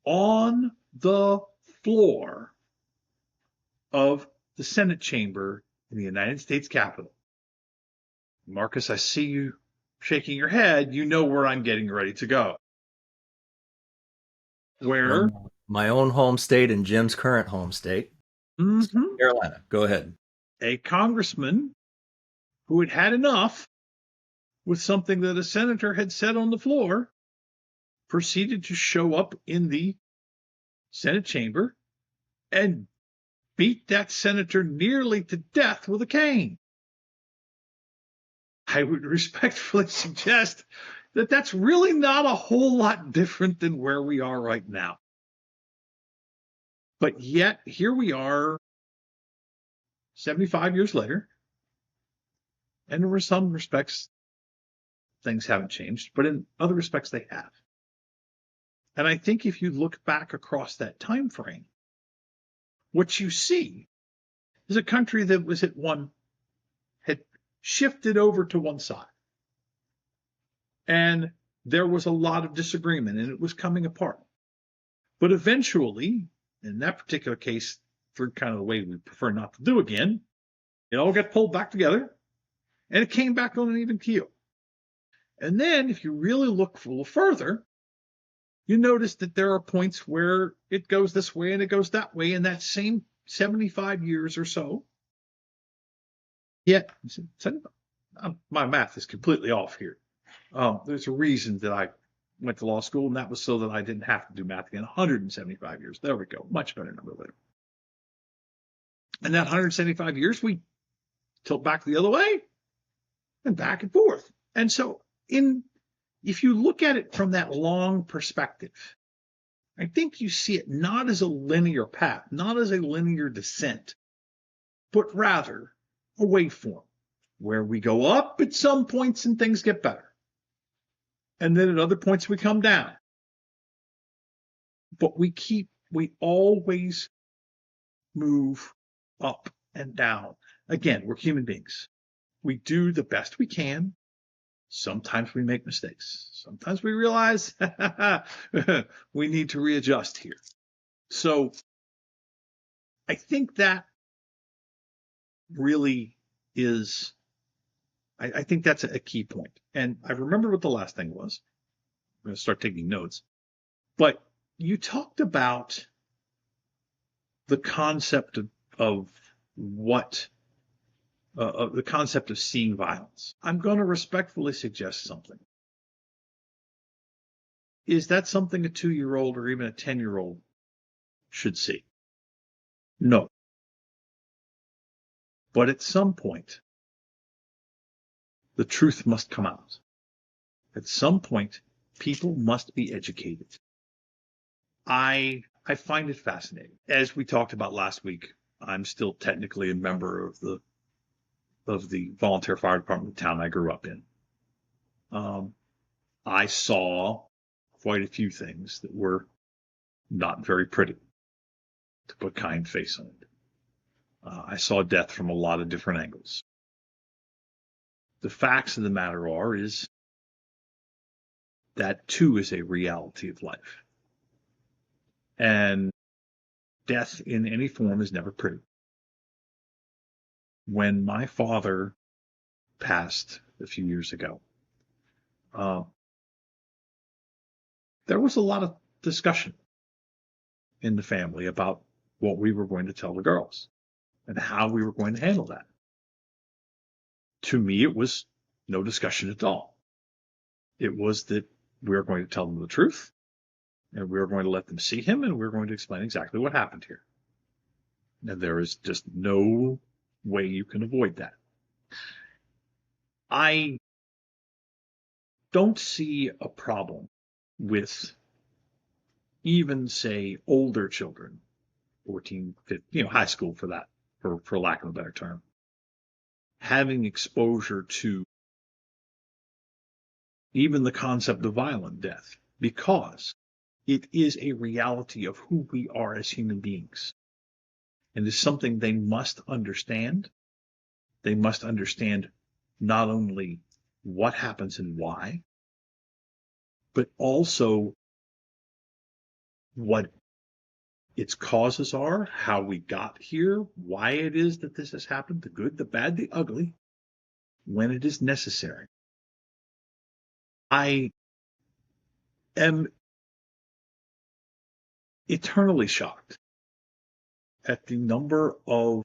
on the floor of the Senate chamber in the United States Capitol. Marcus, I see you shaking your head. You know where I'm getting ready to go. Where? From my own home state and Jim's current home state, Mm-hmm. Carolina. Go ahead. A congressman who had had enough with something that a senator had said on the floor proceeded to show up in the Senate chamber and beat that senator nearly to death with a cane. I would respectfully suggest that that's really not a whole lot different than where we are right now. But yet, here we are 75 years later, and in some respects, things haven't changed, but in other respects, they have. And I think if you look back across that time frame, what you see is a country that was at one, had shifted over to one side. And there was a lot of disagreement, and it was coming apart. But eventually, in that particular case, for kind of the way we prefer not to do again, it all got pulled back together, and it came back on an even keel. And then, if you really look a little further, you notice that there are points where it goes this way and it goes that way in that same 75 years or so. Yet, my math is completely off here. There's a reason that I went to law school, and that was so that I didn't have to do math again. 175 years. There we go. Much better number there. And that 175 years, we tilt back the other way and back and forth. And so if you look at it from that long perspective, I think you see it not as a linear path, not as a linear descent, but rather a waveform where we go up at some points and things get better. And then at other points we come down. But we always move up and down. Again, we're human beings. We do the best we can. Sometimes we make mistakes. Sometimes we realize we need to readjust here. So I think that really is, I think that's a key point. And I remember what the last thing was. I'm going to start taking notes. But you talked about the concept of what, the concept of seeing violence. I'm going to respectfully suggest something. Is that something a 2-year-old or even a 10-year-old should see? No. But at some point, the truth must come out. At some point, people must be educated. I find it fascinating. As we talked about last week, I'm still technically a member of the volunteer fire department of the town I grew up in. I saw quite a few things that were not very pretty, to put a kind face on it. I saw death from a lot of different angles. The facts of the matter is that too is a reality of life. And death in any form is never pretty. When my father passed a few years ago, there was a lot of discussion in the family about what we were going to tell the girls and how we were going to handle that. To me, it was no discussion at all. It was that we were going to tell them the truth, and we were going to let them see him, and we were going to explain exactly what happened here. And there is just no way you can avoid that. I don't see a problem with even, say, older children, 14, 15, high school for that, for lack of a better term, having exposure to even the concept of violent death, because It is a reality of who we are as human beings. And it's something they must understand. They must understand not only what happens and why, but also what its causes are, how we got here, why it is that this has happened, the good, the bad, the ugly, when it is necessary. I am eternally shocked at the number of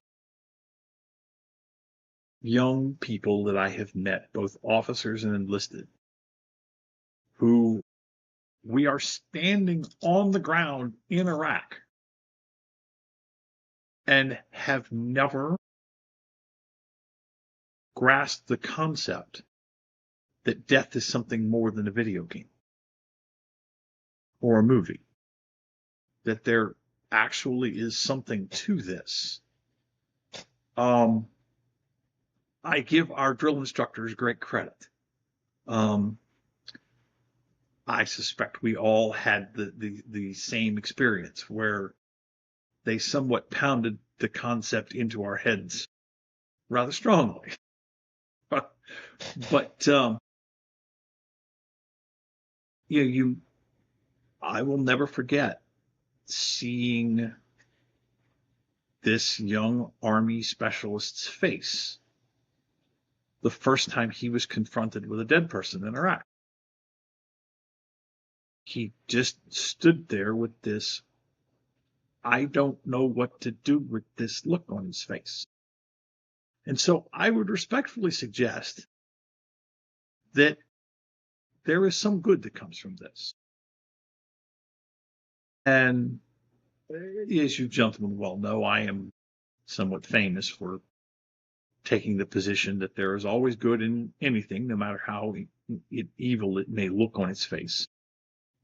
young people that I have met, both officers and enlisted, who we are standing on the ground in Iraq and have never grasped the concept that death is something more than a video game or a movie, that there actually is something to this. I give our drill instructors great credit. I suspect we all had the same experience where they somewhat pounded the concept into our heads rather strongly. but I will never forget seeing this young Army specialist's face the first time he was confronted with a dead person in Iraq. He just stood there with this, I don't know what to do with this look on his face. And so I would respectfully suggest that there is some good that comes from this. And as you gentlemen well know, I am somewhat famous for taking the position that there is always good in anything, no matter how evil it may look on its face,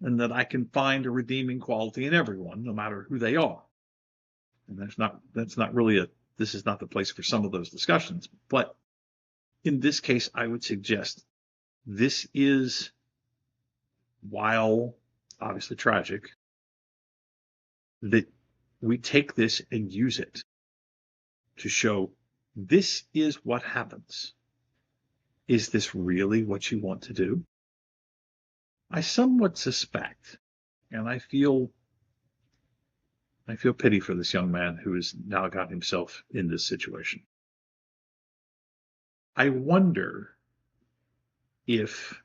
and that I can find a redeeming quality in everyone, no matter who they are. And that's not really this is not the place for some of those discussions. But in this case, I would suggest this is, while obviously tragic, that we take this and use it to show this is what happens. Is this really what you want to do? I somewhat suspect, and I feel pity for this young man who has now got himself in this situation. I wonder if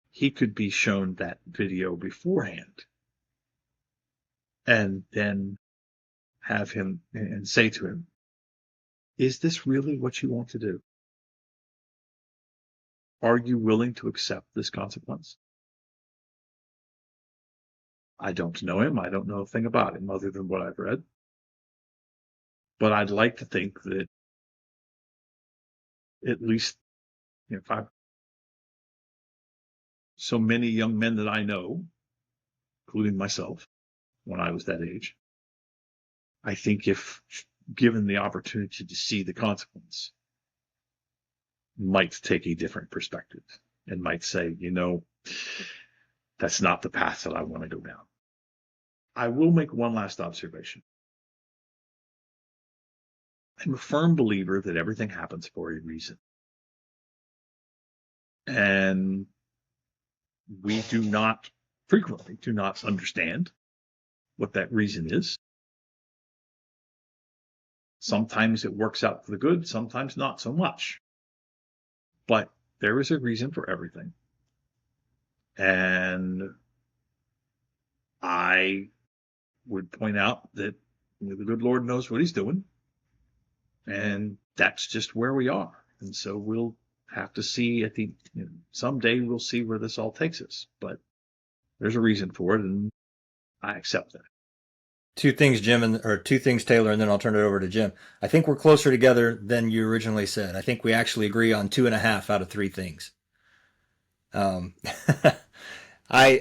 he could be shown that video beforehand and then have him and say to him, is this really what you want to do? Are you willing to accept this consequence? I don't know him. I don't know a thing about him other than what I've read. But I'd like to think that at least, if so many young men that I know, including myself, when I was that age, I think if given the opportunity to see the consequence, might take a different perspective and might say, that's not the path that I want to go down. I will make one last observation. I'm a firm believer that everything happens for a reason. And we frequently do not understand what that reason is. Sometimes it works out for the good, sometimes not so much. But there is a reason for everything. And I would point out that the good Lord knows what he's doing. And that's just where we are. And so we'll have to see someday we'll see where this all takes us. But there's a reason for it, and I accept that. Two things, Taylor, and then I'll turn it over to Jim. I think we're closer together than you originally said. I think we actually agree on 2.5 out of 3 things. I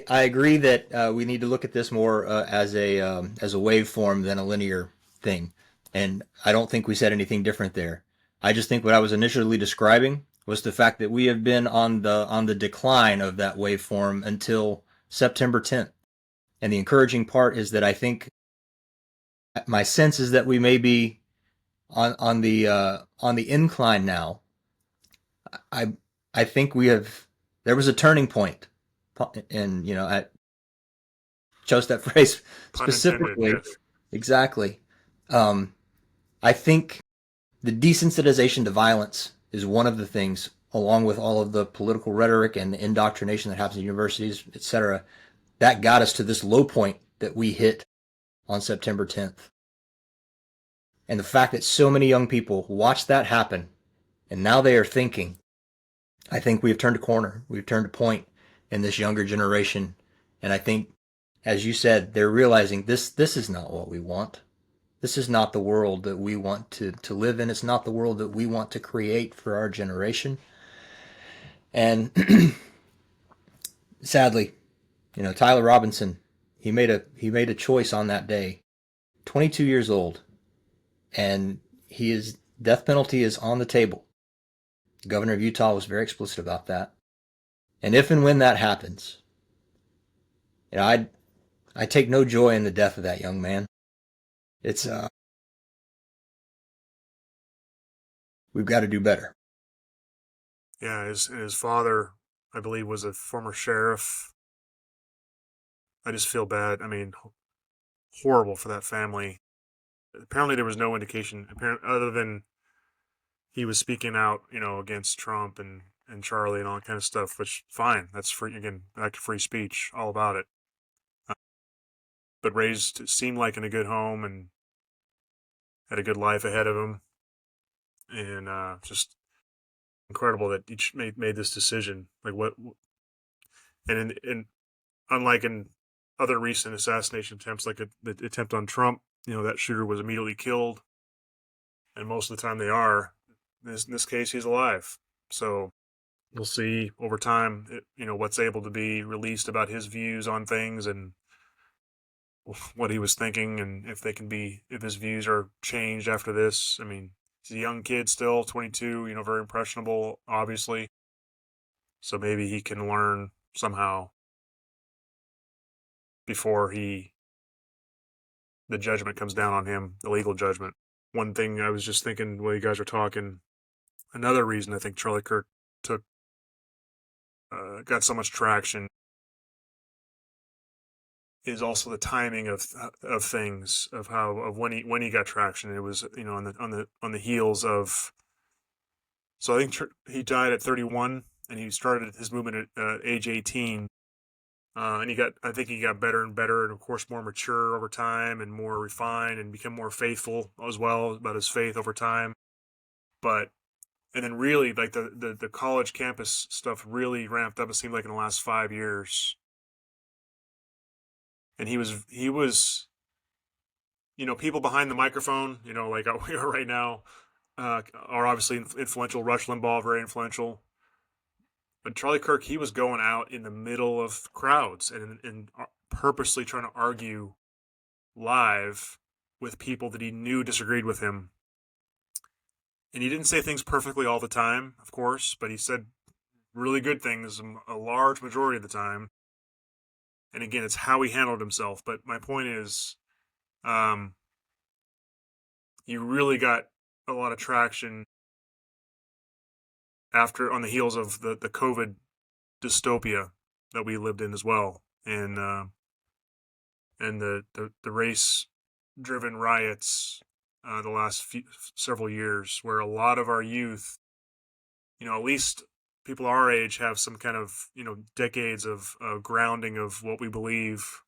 agree that we need to look at this more as a waveform than a linear thing, and I don't think we said anything different there. I just think what I was initially describing was the fact that we have been on the decline of that waveform until September 10th. And the encouraging part is that I think my sense is that we may be on the incline now. I I think there was a turning point, and I chose that phrase Pun intended, specifically. yes. Exactly. Um, I think the desensitization to violence is one of the things, along with all of the political rhetoric and the indoctrination that happens in universities, etc., that got us to this low point that we hit on September 10th. And the fact that so many young people watched that happen and now they are thinking, I think we have turned a corner. We've turned a point in this younger generation. And I think, as you said, they're realizing this is not what we want. This is not the world that we want to live in. It's not the world that we want to create for our generation. And sadly, Tyler Robinson, he made a choice on that day. 22 years old, and death penalty is on the table. The governor of Utah was very explicit about that. And if and when that happens, I take no joy in the death of that young man. It's we've got to do better. Yeah, his father, I believe, was a former sheriff. I just feel bad. I mean, horrible for that family. Apparently, there was no indication, other than he was speaking out, against Trump and Charlie and all that kind of stuff. Which fine, that's free again, back to free speech, all about it. But raised, seemed like in a good home and had a good life ahead of him, and just incredible that he made this decision. Like what, and unlike in other recent assassination attempts, like the attempt on Trump, that shooter was immediately killed, and most of the time they are. In this case, he's alive. So we'll see over time, what's able to be released about his views on things and what he was thinking, and if his views are changed after this. I mean, he's a young kid still, 22, very impressionable, obviously. So maybe he can learn somehow before the judgment comes down on him, the legal judgment. One thing I was just thinking while you guys were talking, another reason I think Charlie Kirk got so much traction is also the timing of things, of when he got traction. It was on the heels of. So I think he died at 31, and he started his movement at age 18. And I think he got better and better, and of course more mature over time, and more refined, and become more faithful as well about his faith over time. And then really, like the college campus stuff really ramped up. It seemed like in the last 5 years, and he was, people behind the microphone, like we are right now, are obviously influential. Rush Limbaugh, very influential. But Charlie Kirk, he was going out in the middle of crowds and purposely trying to argue live with people that he knew disagreed with him. And he didn't say things perfectly all the time, of course, but he said really good things a large majority of the time. And again, it's how he handled himself. But my point is, you really got a lot of traction on the heels of the COVID dystopia that we lived in as well, and the race driven riots the last several years, where a lot of our youth, at least people our age, have some kind of decades of grounding of what we believe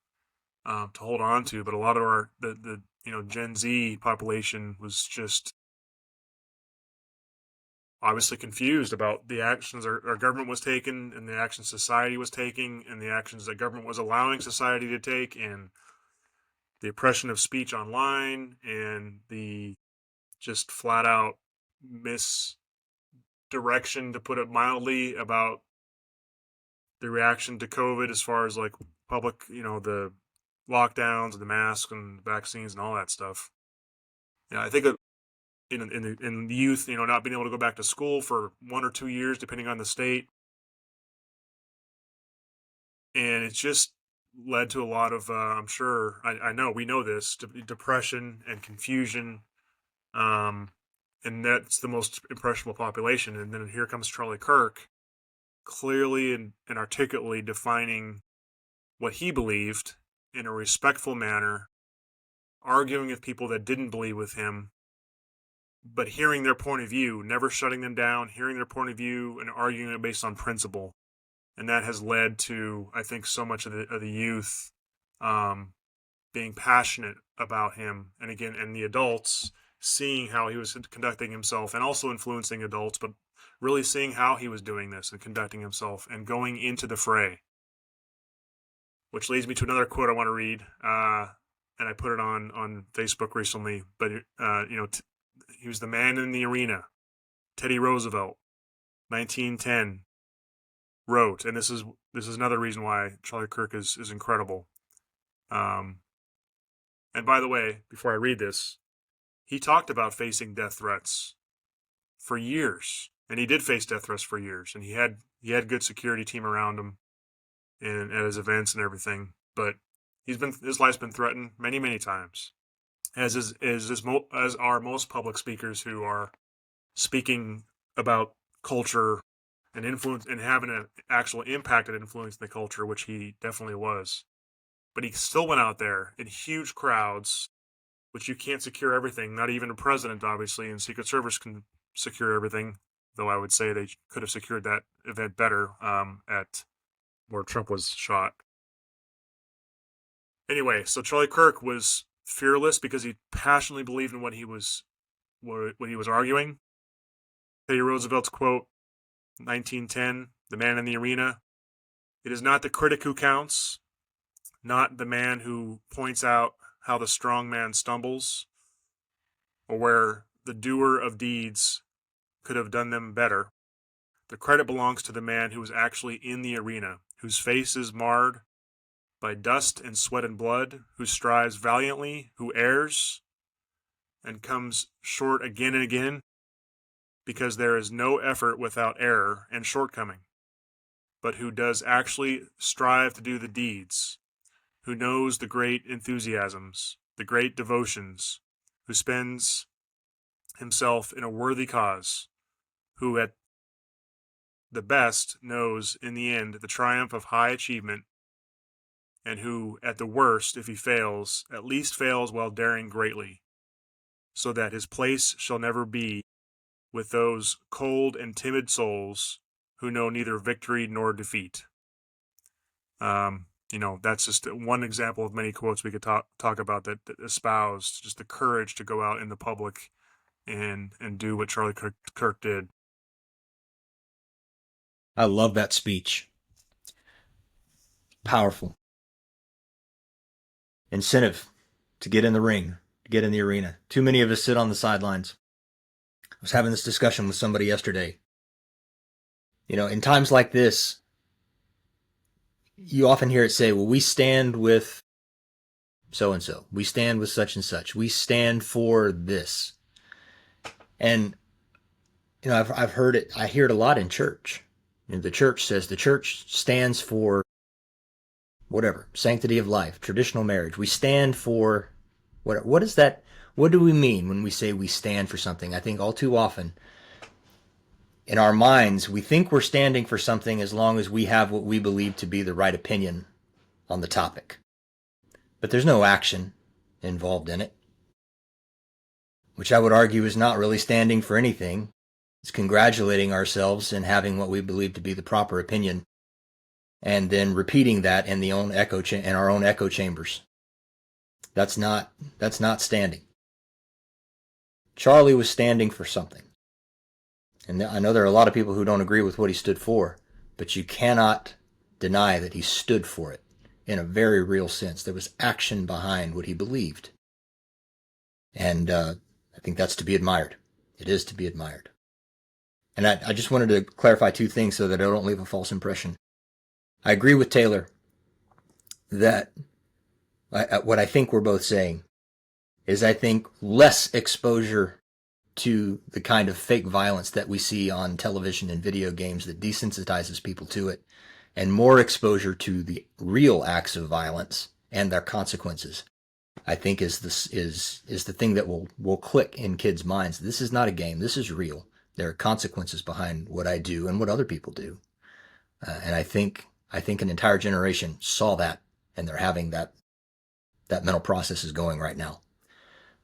to hold on to. But a lot of the Gen Z population was just obviously confused about the actions our government was taking, and the actions society was taking, and the actions that government was allowing society to take, and the oppression of speech online, and the just flat out misdirection, to put it mildly, about the reaction to COVID, as far as like public, the lockdowns and the masks and vaccines and all that stuff. Yeah, I think in the youth, not being able to go back to school for 1 or 2 years, depending on the state. And it's just led to a lot of, I'm sure, I know, we know this, depression and confusion. And that's the most impressionable population. And then here comes Charlie Kirk, clearly and articulately defining what he believed in a respectful manner, arguing with people that didn't believe with him, but hearing their point of view, never shutting them down, hearing their point of view and arguing it based on principle. And that has led to, I think, so much of the youth being passionate about him. And again, and the adults seeing how he was conducting himself and also influencing adults, but really seeing how he was doing this and conducting himself and going into the fray. Which leads me to another quote I want to read. And I put it on Facebook recently, but he was the man in the arena. Teddy Roosevelt, 1910, wrote, and this is another reason why Charlie Kirk is incredible. And by the way, before I read this, he talked about facing death threats for years, and he did face death threats for years, and he had good security team around him and at his events and everything. But his life's been threatened many times, as are most public speakers who are speaking about culture and influence and having an actual impact and influence in the culture, which he definitely was. But he still went out there in huge crowds, which you can't secure everything. Not even a president, obviously, and Secret Service can secure everything. Though I would say they could have secured that event better at where Trump was shot. Anyway, so Charlie Kirk was fearless because he passionately believed in what he was arguing. Teddy Roosevelt's quote, 1910, the man in the arena. It is not the critic who counts, not the man who points out how the strong man stumbles, or where the doer of deeds could have done them better. The credit belongs to the man who is actually in the arena, whose face is marred by dust and sweat and blood, who strives valiantly, who errs and comes short again and again, because there is no effort without error and shortcoming, but who does actually strive to do the deeds, who knows the great enthusiasms, the great devotions, who spends himself in a worthy cause, who at the best knows in the end the triumph of high achievement, and who at the worst, if he fails, at least fails while daring greatly, so that his place shall never be with those cold and timid souls who know neither victory nor defeat. That's just one example of many quotes we could talk about that espoused just the courage to go out in the public and do what Charlie Kirk did. I love that speech. Powerful. Incentive to get in the ring, to get in the arena. Too many of us sit on the sidelines. I was having this discussion with somebody yesterday. In times like this, you often hear it say, well, we stand with so-and-so. We stand with such and such. We stand for this. And, I've heard it. I hear it a lot in church. The church says the church stands for whatever, sanctity of life, traditional marriage. We stand for what is that? What do we mean when we say we stand for something? I think all too often in our minds, we think we're standing for something as long as we have what we believe to be the right opinion on the topic. But there's no action involved in it, which I would argue is not really standing for anything. It's congratulating ourselves in having what we believe to be the proper opinion, and then repeating that in our own echo chambers. That's not standing. Charlie was standing for something. And I know there are a lot of people who don't agree with what he stood for, but you cannot deny that he stood for it in a very real sense. There was action behind what he believed. And I think that's to be admired. It is to be admired. And I just wanted to clarify two things so that I don't leave a false impression. I agree with Taylor that what I think we're both saying is I think less exposure to the kind of fake violence that we see on television and video games that desensitizes people to it and more exposure to the real acts of violence and their consequences, I think is the thing that will click in kids' minds. This is not a game. This is real. There are consequences behind what I do and what other people do. And I think an entire generation saw that, and they're having that mental process is going right now.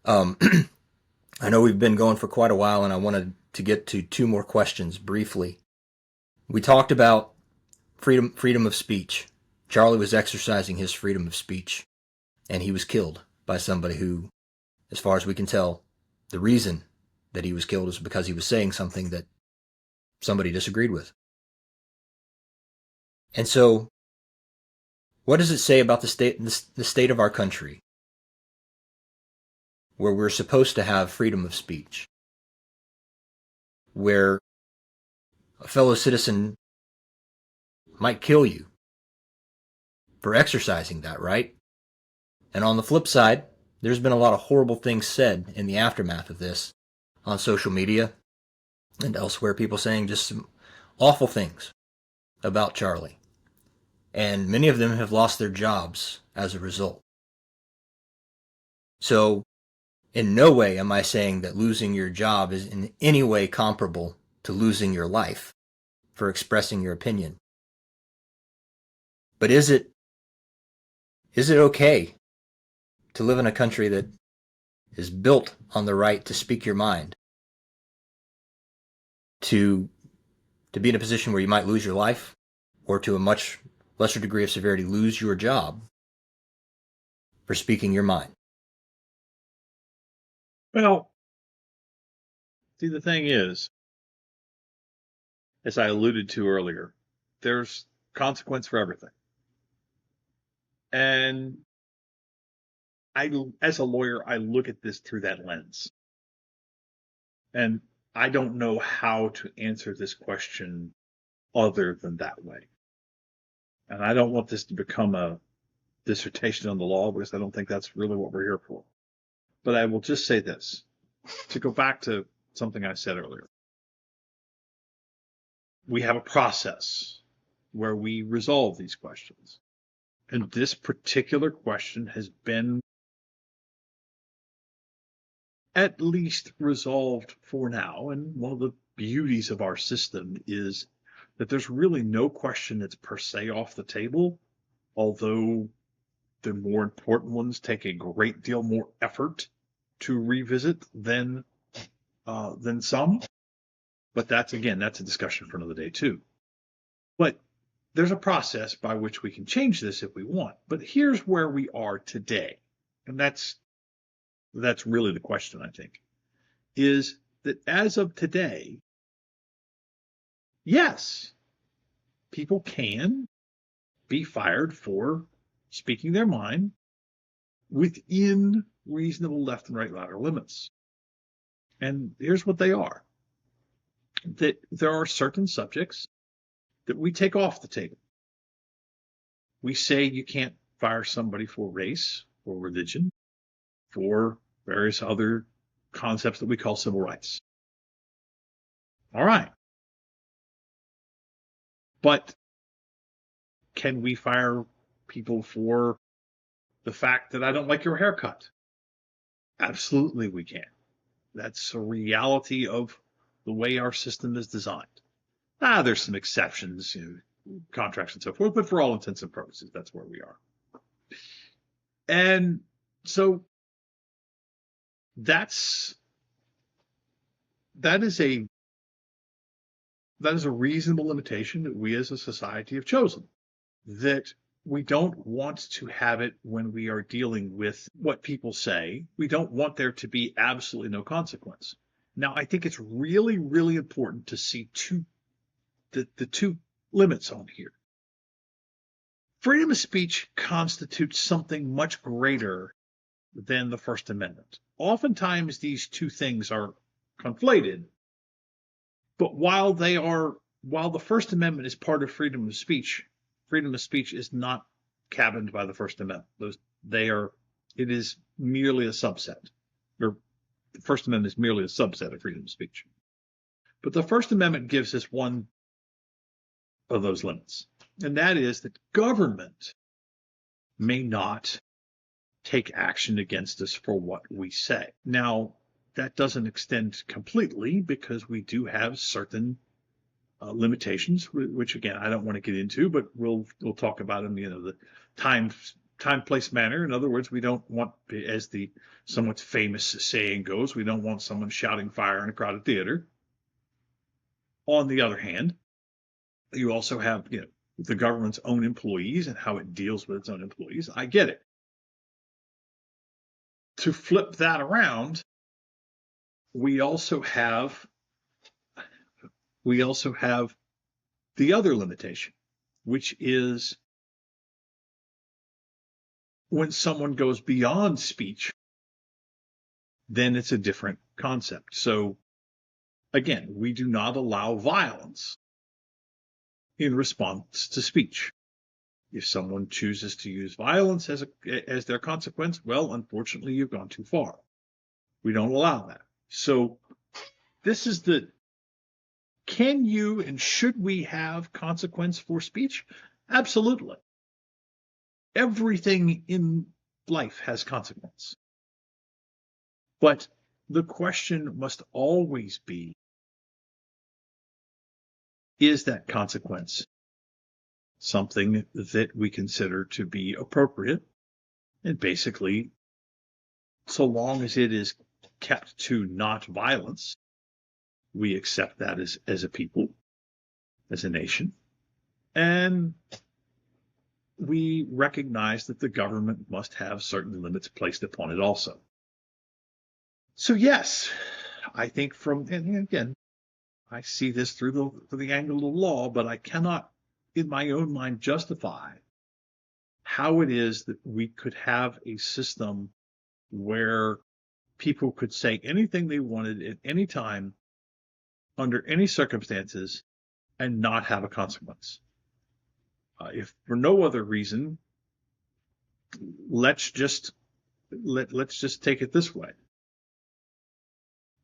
I know we've been going for quite a while, and I wanted to get to two more questions briefly. We talked about freedom of speech. Charlie was exercising his freedom of speech, and he was killed by somebody who, as far as we can tell, the reason that he was killed is because he was saying something that somebody disagreed with. And so, what does it say about the state of our country, where we're supposed to have freedom of speech, where a fellow citizen might kill you for exercising that right? And on the flip side, there's been a lot of horrible things said in the aftermath of this on social media and elsewhere, people saying just some awful things about Charlie. And many of them have lost their jobs as a result. So, in no way am I saying that losing your job is in any way comparable to losing your life for expressing your opinion. But is it okay to live in a country that is built on the right to speak your mind, to be in a position where you might lose your life, or to a much lesser degree of severity lose your job for speaking your mind? Well, see, the thing is, as I alluded to earlier, there's consequence for everything. And as a lawyer, I look at this through that lens. And I don't know how to answer this question other than that way. And I don't want this to become a dissertation on the law, because I don't think that's really what we're here for. But I will just say this, to go back to something I said earlier. We have a process where we resolve these questions. And this particular question has been at least resolved for now. And one of the beauties of our system is that there's really no question that's per se off the table, although the more important ones take a great deal more effort to revisit than some. But that's a discussion for another day too. But there's a process by which we can change this if we want. But here's where we are today. And that's really the question, I think, is that as of today, yes, people can be fired for speaking their mind within reasonable left and right lateral limits. And here's what they are. That there are certain subjects that we take off the table. We say you can't fire somebody for race or religion, for various other concepts that we call civil rights. All right. But can we fire people for the fact that I don't like your haircut? Absolutely we can. That's a reality of the way our system is designed. There's some exceptions, contracts and so forth, but for all intents and purposes, that's where we are. And so that is a reasonable limitation that we as a society have chosen, that we don't want to have it when we are dealing with what people say. We don't want there to be absolutely no consequence. Now, I think it's really, really important to see the two limits on here. Freedom of speech constitutes something much greater than the First Amendment. Oftentimes, these two things are conflated, but while the First Amendment is part of freedom of speech is not cabined by the First Amendment. It is merely a subset. Or the First Amendment is merely a subset of freedom of speech. But the First Amendment gives us one of those limits. and that is that government may not take action against us for what we say. Now, that doesn't extend completely because we do have certain limitations, which again I don't want to get into, but we'll talk about them. The time, place, manner. In other words, we don't want, as the somewhat famous saying goes, we don't want someone shouting fire in a crowded theater. On the other hand, you also have the government's own employees and how it deals with its own employees. I get it. To flip that around, we also have the other limitation, which is when someone goes beyond speech, then it's a different concept. So again, we do not allow violence in response to speech. If someone chooses to use violence as their consequence, well, unfortunately, you've gone too far. We don't allow that. So this is can you and should we have consequence for speech? Absolutely. Everything in life has consequence. But the question must always be, is that consequence something that we consider to be appropriate? And basically, so long as it is kept to not violence, we accept that as a people, as a nation. And we recognize that the government must have certain limits placed upon it also. So yes, I think and again, I see this through the angle of law, but I cannot, in my own mind, justify how it is that we could have a system where people could say anything they wanted at any time, under any circumstances, and not have a consequence. If for no other reason, let's just take it this way.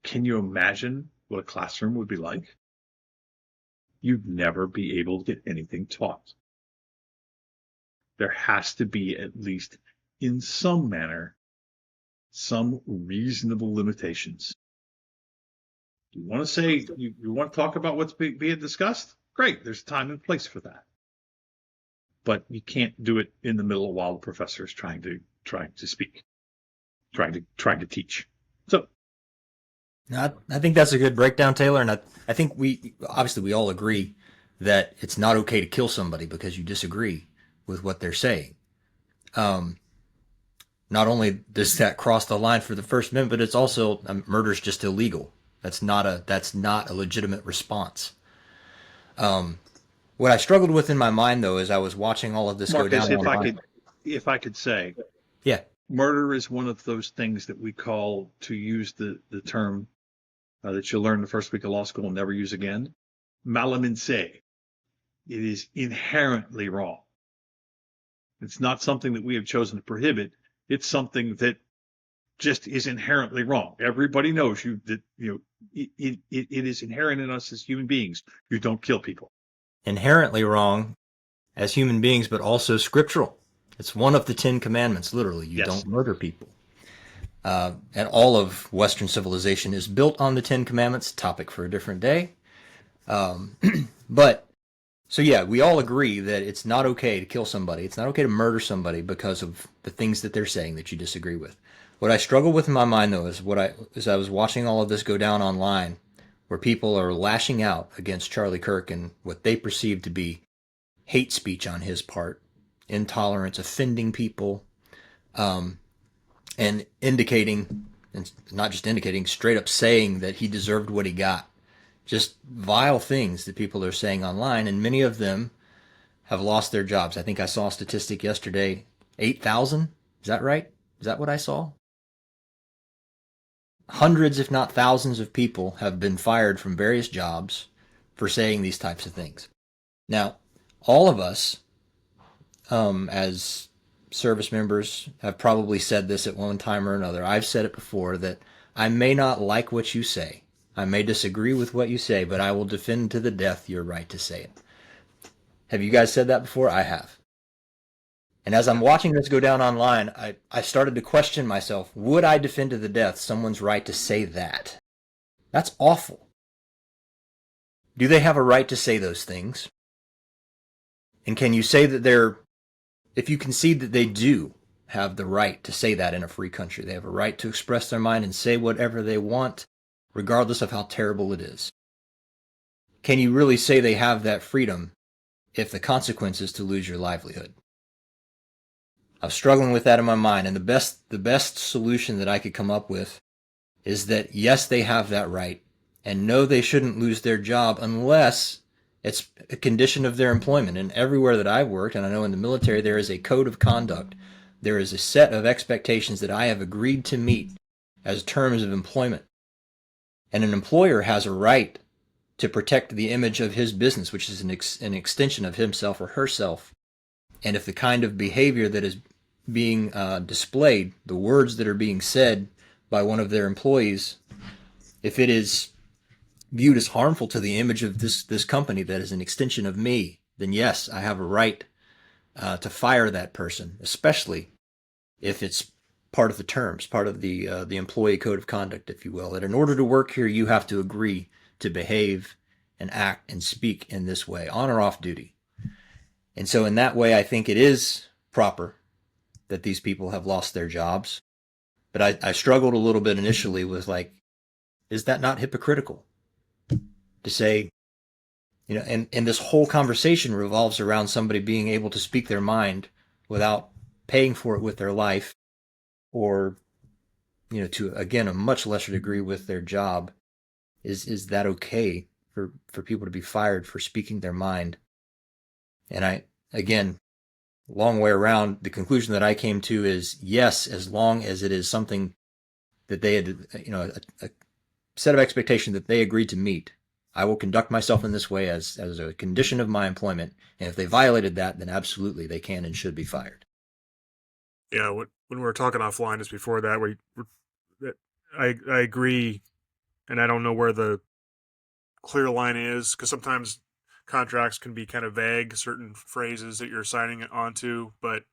Can you imagine what a classroom would be like? You'd never be able to get anything taught. There has to be, at least in some manner, some reasonable limitations. You want to say, you want to talk about what's being discussed? Great, there's time and place for that. But you can't do it in the middle while the professor is trying to speak, trying to teach. So, I think that's a good breakdown, Taylor. And I think we all agree that it's not okay to kill somebody because you disagree with what they're saying. Not only does that cross the line for the First Amendment, but it's also murder's just illegal. That's not a legitimate response. What I struggled with in my mind, though, as I was watching all of this Marcus, go down. If I could say, yeah, murder is one of those things that we call, to use the term that you learn the first week of law school and never use again, malamente. It is inherently wrong. It's not something that we have chosen to prohibit. It's something that just is inherently wrong. Everybody knows that it is inherent in us as human beings. You don't kill people. Inherently wrong as human beings, but also scriptural. It's one of the 10 Commandments, literally. You don't murder people. And all of Western civilization is built on the 10 Commandments, topic for a different day. But, so yeah, we all agree that it's not okay to kill somebody. It's not okay to murder somebody because of the things that they're saying that you disagree with. What I struggle with in my mind, though, is I was watching all of this go down online, where people are lashing out against Charlie Kirk and what they perceive to be hate speech on his part, intolerance, offending people, and indicating, and not just indicating, straight up saying that he deserved what he got. Just vile things that people are saying online, and many of them have lost their jobs. I think I saw a statistic yesterday, 8,000. Is that right? Is that what I saw? Hundreds, if not thousands, of people have been fired from various jobs for saying these types of things. Now, all of us, as service members, have probably said this at one time or another. I've said it before, that I may not like what you say. I may disagree with what you say, but I will defend to the death your right to say it. Have you guys said that before? I have. And as I'm watching this go down online, I started to question myself, would I defend to the death someone's right to say that? That's awful. Do they have a right to say those things? And can you say that if you concede that they do have the right to say that in a free country, they have a right to express their mind and say whatever they want, regardless of how terrible it is. Can you really say they have that freedom if the consequence is to lose your livelihood? I was struggling with that in my mind, and the best solution that I could come up with is that yes, they have that right, and no, they shouldn't lose their job unless it's a condition of their employment. And everywhere that I've worked, and I know in the military, there is a code of conduct. There is a set of expectations that I have agreed to meet as terms of employment. And an employer has a right to protect the image of his business, which is an extension of himself or herself. And if the kind of behavior that is being displayed, the words that are being said by one of their employees, if it is viewed as harmful to the image of this company that is an extension of me, then yes, I have a right to fire that person, especially if it's part of the terms, part of the employee code of conduct, if you will. That in order to work here, you have to agree to behave and act and speak in this way, on or off duty. And so in that way, I think it is proper that these people have lost their jobs. But I struggled a little bit initially with like, is that not hypocritical? To say, and this whole conversation revolves around somebody being able to speak their mind without paying for it with their life, or, to, again, a much lesser degree with their job. Is that okay for people to be fired for speaking their mind? And again, long way around, the conclusion that I came to is yes, as long as it is something that they had, a set of expectation that they agreed to meet. I will conduct myself in this way as a condition of my employment. And if they violated that, then absolutely they can and should be fired. Yeah, when we were talking offline just before that, I agree, and I don't know where the clear line is, because sometimes contracts can be kind of vague, certain phrases that you're signing onto, but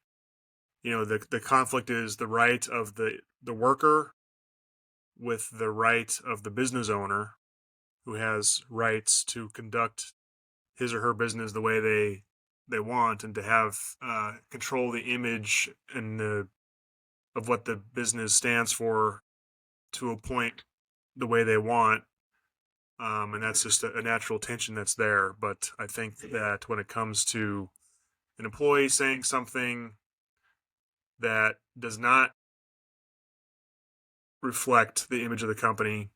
the conflict is the right of the worker with the right of the business owner, who has rights to conduct his or her business the way they want, and to have control the image and of what the business stands for to a point the way they want. And that's just a natural tension that's there. But I think that when it comes to an employee saying something that does not reflect the image of the company,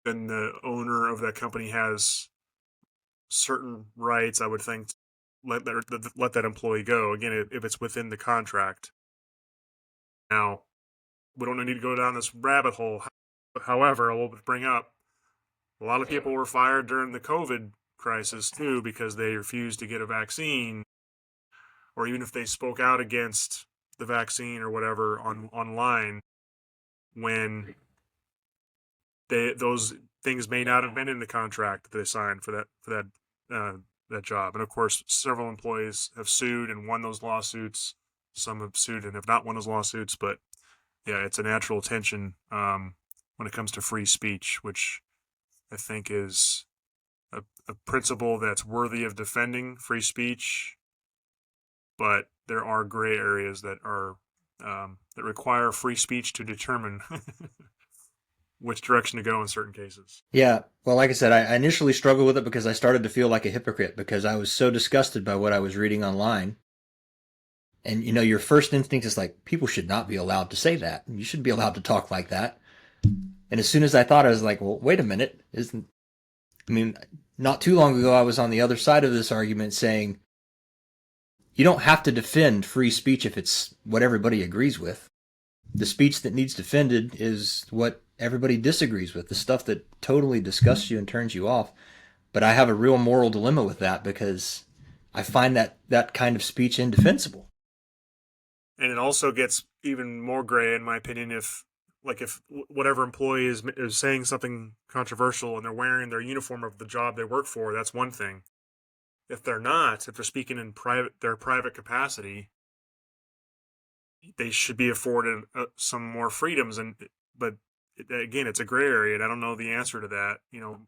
then the owner of that company has certain rights, I would think, let that employee go. Again, if it's within the contract. Now, we don't need to go down this rabbit hole. However, I will bring up a lot of people were fired during the COVID crisis too, because they refused to get a vaccine, or even if they spoke out against the vaccine or whatever online, when those things may not have been in the contract that they signed for that job. And of course, several employees have sued and won those lawsuits. Some have sued and have not won those lawsuits. But yeah, it's a natural tension when it comes to free speech, which I think is a principle that's worthy of defending, free speech. But there are gray areas that are that require free speech to determine which direction to go in certain cases. Yeah, well, like I said, I initially struggled with it because I started to feel like a hypocrite because I was so disgusted by what I was reading online. And your first instinct is like, people should not be allowed to say that. You should be allowed to talk like that. And as soon as I thought, I was like, well, wait a minute. Not too long ago, I was on the other side of this argument saying, you don't have to defend free speech if it's what everybody agrees with. The speech that needs defended is what everybody disagrees with, the stuff that totally disgusts you and turns you off. But I have a real moral dilemma with that because I find that kind of speech indefensible. And it also gets even more gray, in my opinion, if whatever employee is saying something controversial and they're wearing their uniform of the job they work for, that's one thing. if they're speaking in their private capacity, they should be afforded some more freedoms. But again, it's a gray area, and I don't know the answer to that.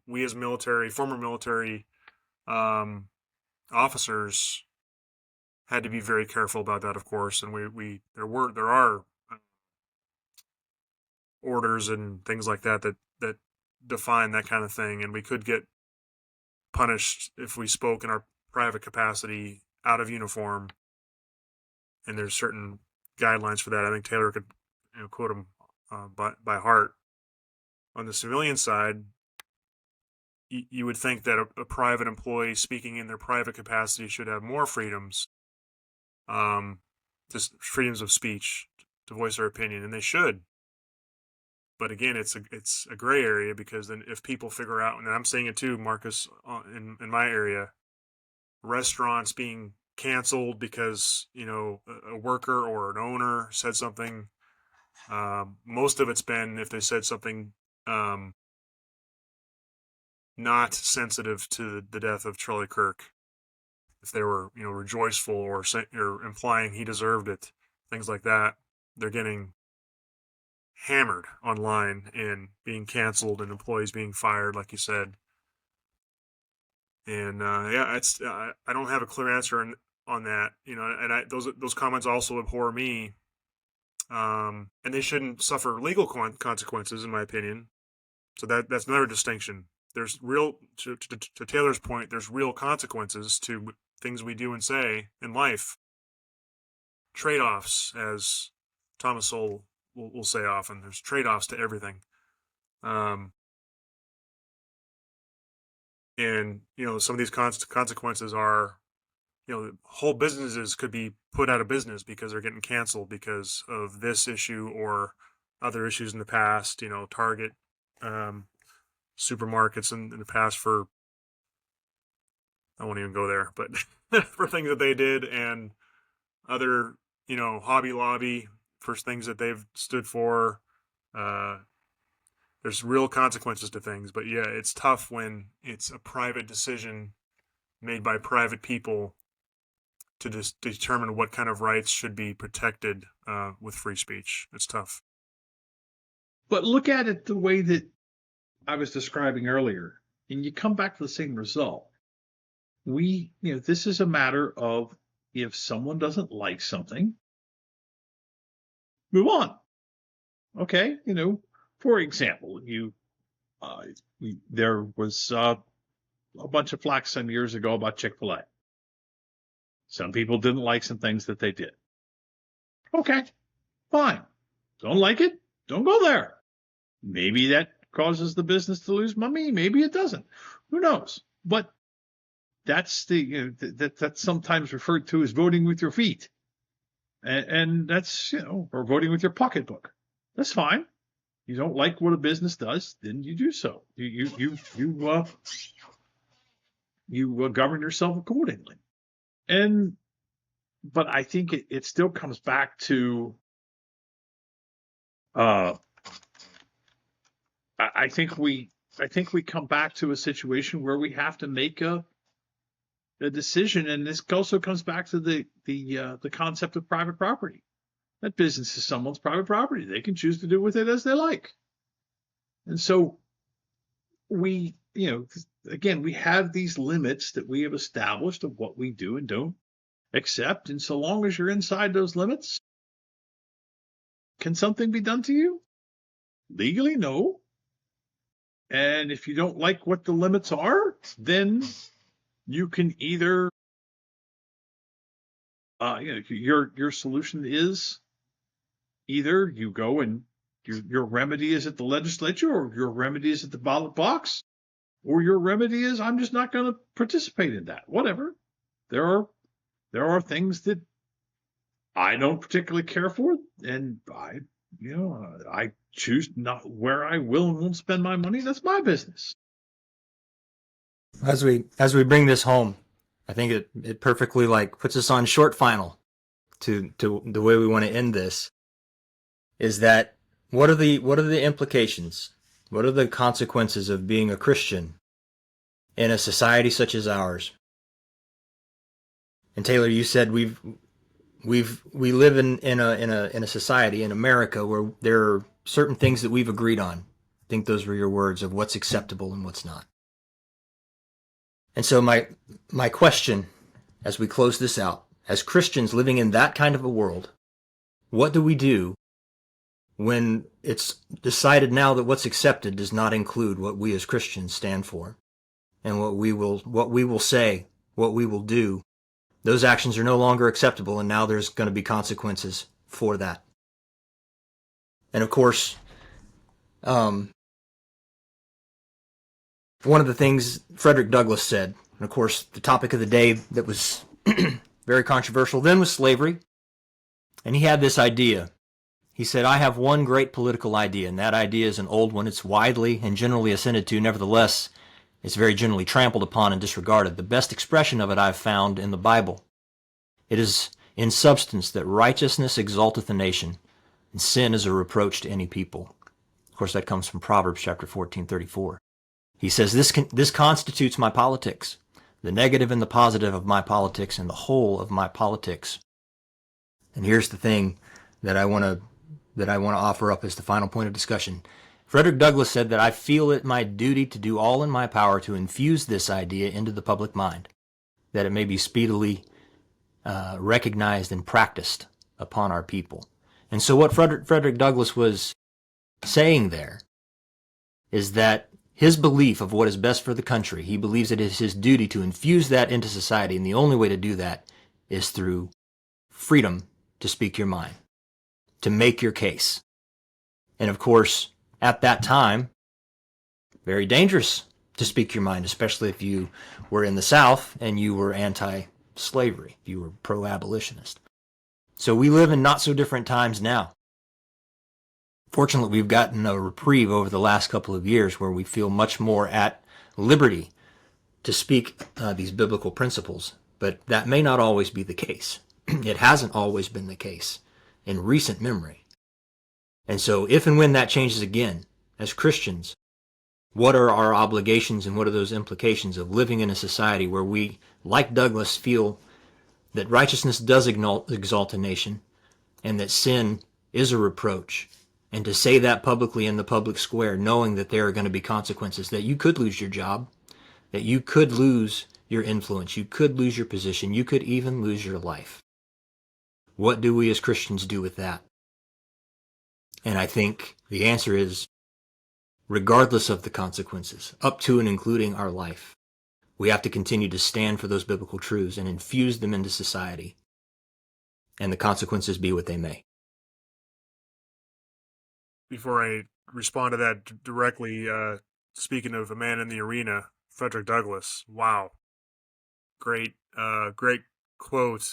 We as former military officers had to be very careful about that, of course. And there are orders and things like that define that kind of thing, and we could get punished if we spoke in our private capacity out of uniform. And there's certain guidelines for that. I think Taylor could quote them by heart. On the civilian side, you would think that a private employee speaking in their private capacity should have more freedoms, just freedoms of speech to voice their opinion, and they should. But again, it's a gray area, because then if people figure out, and I'm saying it too, Marcus, in my area, restaurants being canceled because a worker or an owner said something. Most of it's been if they said something not sensitive to the death of Charlie Kirk. If they were rejoiceful or implying he deserved it, things like that, they're getting hammered online and being canceled, and employees being fired, like you said. And it's I don't have a clear answer on that, and those comments also abhor me, and they shouldn't suffer legal consequences, in my opinion. So that's another distinction. There's real, to Taylor's point, there's real consequences to things we do and say in life. Trade-offs, as Thomas Sowell will say often. There's trade-offs to everything. And some of these consequences are, whole businesses could be put out of business because they're getting canceled because of this issue or other issues in the past. Target, supermarkets in the past for, I won't even go there, but for things that they did, and other, Hobby Lobby for things that they've stood for. There's real consequences to things, but yeah, it's tough when it's a private decision made by private people to determine what kind of rights should be protected with free speech. It's tough. But look at it the way that I was describing earlier, and you come back to the same result. This is a matter of, if someone doesn't like something, move on. Okay, for example, there was a bunch of flack some years ago about Chick-fil-A. Some people didn't like some things that they did. Okay, fine. Don't like it? Don't go there. Maybe that causes the business to lose money. Maybe it doesn't. Who knows? But that's that's sometimes referred to as voting with your feet, and that's or voting with your pocketbook. That's fine. You don't like what a business does, then you do so. You govern yourself accordingly. But I think it still comes back to, I think we come back to a situation where we have to make a decision, and this also comes back to the concept of private property. That business is someone's private property. They can choose to do with it as they like. And so we have these limits that we have established of what we do and don't accept. And so long as you're inside those limits, can something be done to you? Legally, no. And if you don't like what the limits are, then you can either, your solution is either you go and your remedy is at the legislature, or your remedy is at the ballot box, or your remedy is, I'm just not going to participate in that. Whatever. There are things that I don't particularly care for, and I choose not where I will and won't spend my money. That's my business. As we bring this home, I think it perfectly puts us on short final to the way we want to end this. Is that what are the implications? What are the consequences of being a Christian in a society such as ours, And Taylor, you said we live in a society in America where there are certain things that we've agreed on. I think those were your words of what's acceptable and what's not. And so my question as we close this out, as Christians living in that kind of a world, what do we do when it's decided now that what's accepted does not include what we as Christians stand for and what we will say, what we will do? Those actions are no longer acceptable, and now there's going to be consequences for that. And of course, one of the things Frederick Douglass said, and of course the topic of the day that was very controversial then was slavery, and he had this idea. He said, I have one great political idea, and that idea is an old one. It's widely and generally assented to. Nevertheless, it's very generally trampled upon and disregarded. The best expression of it I've found in the Bible. It is in substance that righteousness exalteth a nation, and sin is a reproach to any people. Of course, that comes from Proverbs chapter 14:34. He says, this constitutes my politics, the negative and the positive of my politics, and the whole of my politics. And here's the thing that I want to offer up as the final point of discussion. Frederick Douglass said that I feel it my duty to do all in my power to infuse this idea into the public mind, that it may be speedily recognized and practiced upon our people. And so what Frederick Douglass was saying there is that his belief of what is best for the country, he believes it is his duty to infuse that into society, and the only way to do that is through freedom to speak your mind, to make your case. And of course, at that time, very dangerous to speak your mind, especially if you were in the South and you were anti-slavery, if you were pro-abolitionist. So we live in not so different times now. Fortunately, we've gotten a reprieve over the last couple of years where we feel much more at liberty to speak these biblical principles, but that may not always be the case. It hasn't always been the case in recent memory. And so if and when that changes again, as Christians, what are our obligations and what are those implications of living in a society where we, like Douglass, feel that righteousness does exalt a nation and that sin is a reproach? And to say that publicly in the public square, knowing that there are going to be consequences, that you could lose your job, that you could lose your influence, you could lose your position, you could even lose your life. What do we as Christians do with that? And I think the answer is, regardless of the consequences, up to and including our life, we have to continue to stand for those biblical truths and infuse them into society, and the consequences be what they may. Before I respond to that directly, speaking of a man in the arena, Frederick Douglass, wow. Great quote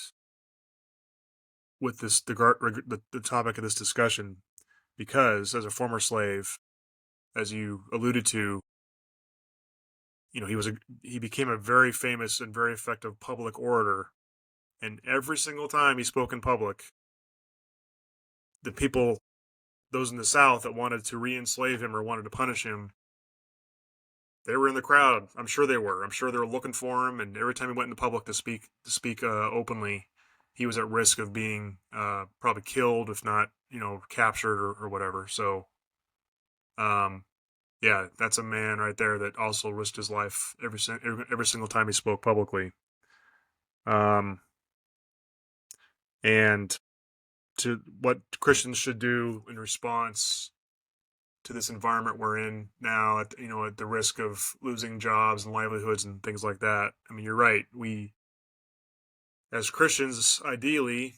with this the topic of this discussion, because as a former slave, as you alluded to, he became a very famous and very effective public orator, and every single time he spoke in public, the people, those in the South that wanted to re-enslave him or wanted to punish him, they were in the crowd. I'm sure they were. I'm sure they were looking for him, and every time he went into public to speak openly, he was at risk of being probably killed, if not, captured or whatever. So, yeah, that's a man right there that also risked his life every single time he spoke publicly. And to what Christians should do in response to this environment we're in now, at the risk of losing jobs and livelihoods and things like that. I mean, you're right. We, as Christians, ideally,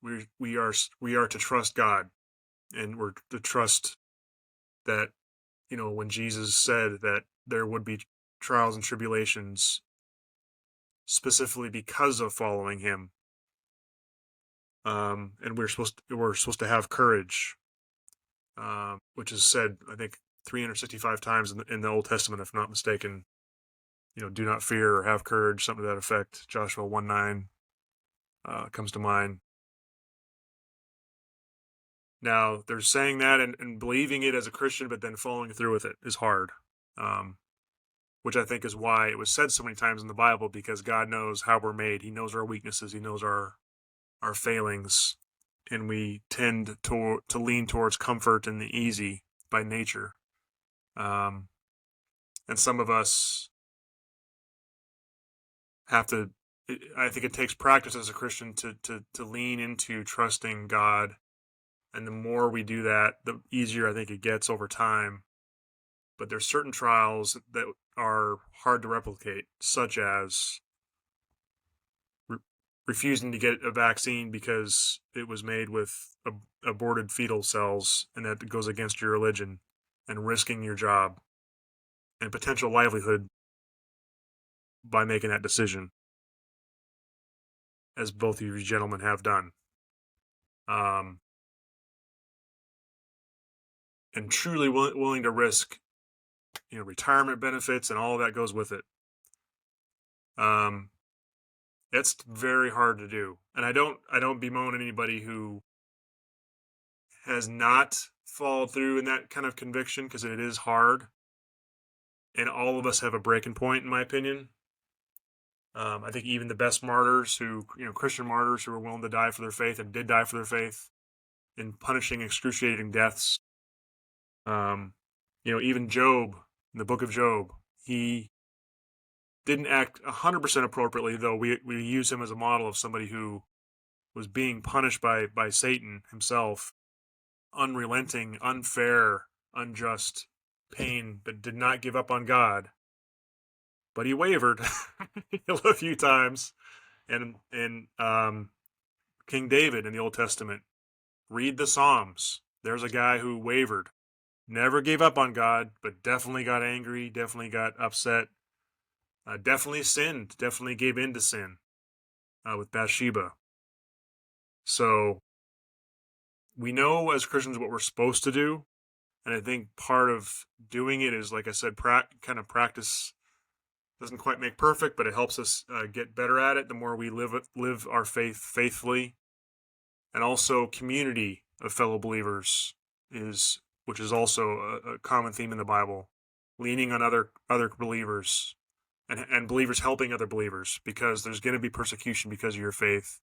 we are to trust God, and we're to trust that, when Jesus said that there would be trials and tribulations specifically because of following him, and we're supposed to have courage, which is said, I think, 365 times in the Old Testament, if I'm not mistaken. Do not fear or have courage, something to that effect. Joshua 1:9 comes to mind. Now, they're saying that and believing it as a Christian, but then following through with it is hard. which I think is why it was said so many times in the Bible, because God knows how we're made. He knows our weaknesses. He knows our failings, and we tend to lean towards comfort and the easy by nature. And some of us have to, I think it takes practice as a Christian to lean into trusting God. And the more we do that, the easier I think it gets over time. But there's certain trials that are hard to replicate, such as refusing to get a vaccine because it was made with aborted fetal cells, and that goes against your religion, and risking your job and potential livelihood by making that decision, as both of you gentlemen have done. And truly willing to risk, retirement benefits and all that goes with it. It's very hard to do. And I don't bemoan anybody who has not followed through in that kind of conviction, because it is hard. And all of us have a breaking point, in my opinion. I think even the best martyrs Christian martyrs who were willing to die for their faith and did die for their faith in punishing excruciating deaths. Even Job, in the book of Job, he didn't act 100% appropriately, though we use him as a model of somebody who was being punished by Satan himself. Unrelenting, unfair, unjust pain, but did not give up on God. But he wavered a few times. And King David in the Old Testament, read the Psalms. There's a guy who wavered, never gave up on God, but definitely got angry, definitely got upset, definitely sinned, definitely gave in to sin with Bathsheba. So we know as Christians what we're supposed to do. And I think part of doing it is, like I said, kind of practice. Doesn't quite make perfect, but it helps us get better at it the more we live our faith faithfully. And also community of fellow believers, which is also a common theme in the Bible. Leaning on other believers and believers helping other believers, because there's going to be persecution because of your faith.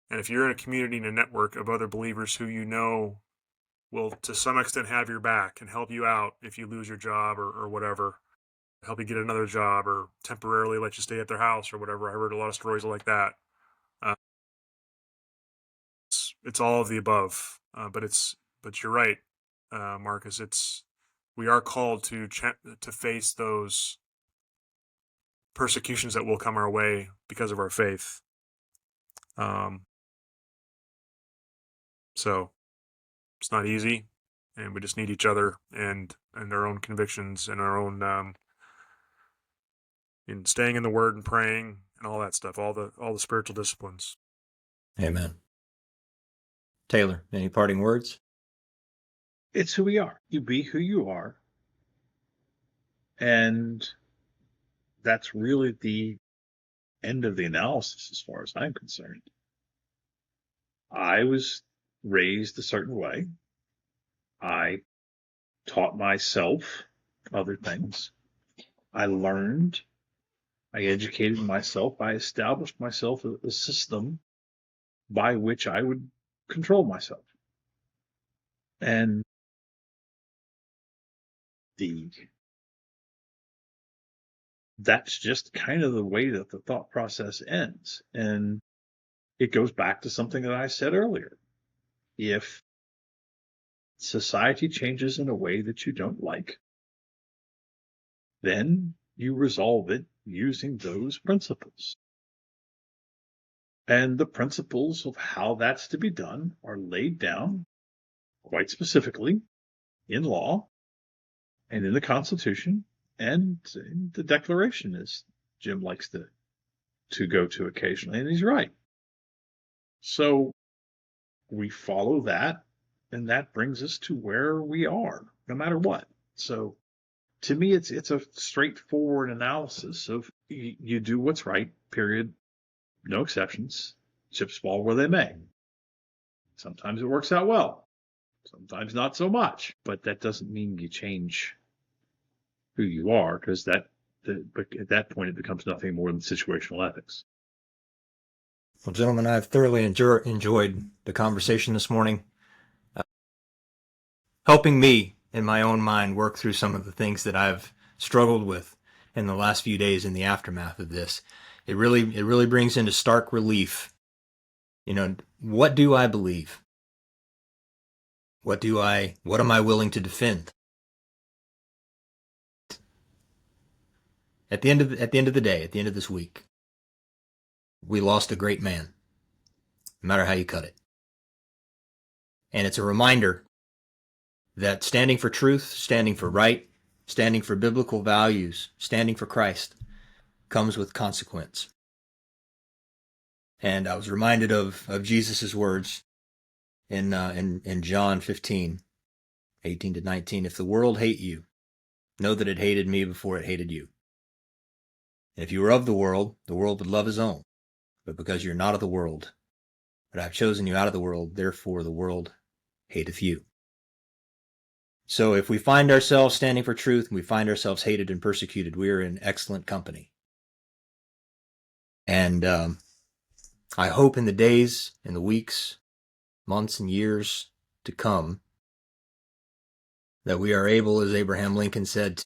And if you're in a community and a network of other believers who will to some extent have your back and help you out if you lose your job or whatever, help you get another job or temporarily let you stay at their house or whatever. I heard a lot of stories like that. It's all of the above, but you're right, Marcus. We are called to face those persecutions that will come our way because of our faith. So it's not easy, and we just need each other and our own convictions and our own in staying in the Word and praying and all that stuff, all the spiritual disciplines. Amen. Taylor, any parting words? It's who we are. You be who you are. And that's really the end of the analysis as far as I'm concerned. I was raised a certain way. I taught myself other things. I learned. I educated myself. I established myself a system by which I would control myself. And that's just kind of the way that the thought process ends. And it goes back to something that I said earlier. If society changes in a way that you don't like, then you resolve it using those principles. And the principles of how that's to be done are laid down quite specifically in law and in the Constitution and in the Declaration, as Jim likes to go to occasionally, and he's right. So we follow that, and that brings us to where we are, no matter what. So to me, it's a straightforward analysis of you do what's right, period, no exceptions, chips fall where they may. Sometimes it works out well, sometimes not so much, but that doesn't mean you change who you are, because that but at that point, it becomes nothing more than situational ethics. Well, gentlemen, I've thoroughly enjoyed the conversation this morning, helping me in my own mind work through some of the things that I've struggled with in the last few days in the aftermath of this. It really brings into stark relief, what do I believe? What am I willing to defend? At the end of the day, at the end of this week, we lost a great man, no matter how you cut it. And it's a reminder that standing for truth, standing for right, standing for biblical values, standing for Christ comes with consequence. And I was reminded of Jesus' words in John 15, 18 to 19. If the world hate you, know that it hated me before it hated you. And if you were of the world would love his own. But because you're not of the world, but I've chosen you out of the world, therefore the world hateth you. So if we find ourselves standing for truth and we find ourselves hated and persecuted, we are in excellent company. And I hope in the days, in the weeks, months, and years to come that we are able, as Abraham Lincoln said,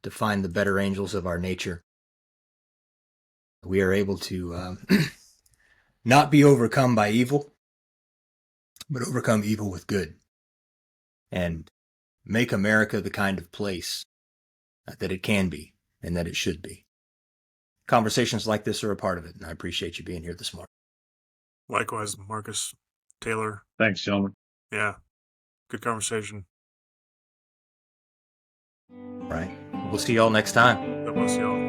to find the better angels of our nature. We are able to not be overcome by evil, but overcome evil with good. And make America the kind of place that it can be and that it should be. Conversations like this are a part of it, and I appreciate you being here this morning. Likewise, Marcus, Taylor. Thanks, gentlemen. Yeah, good conversation. All right. We'll see y'all next time. God bless y'all.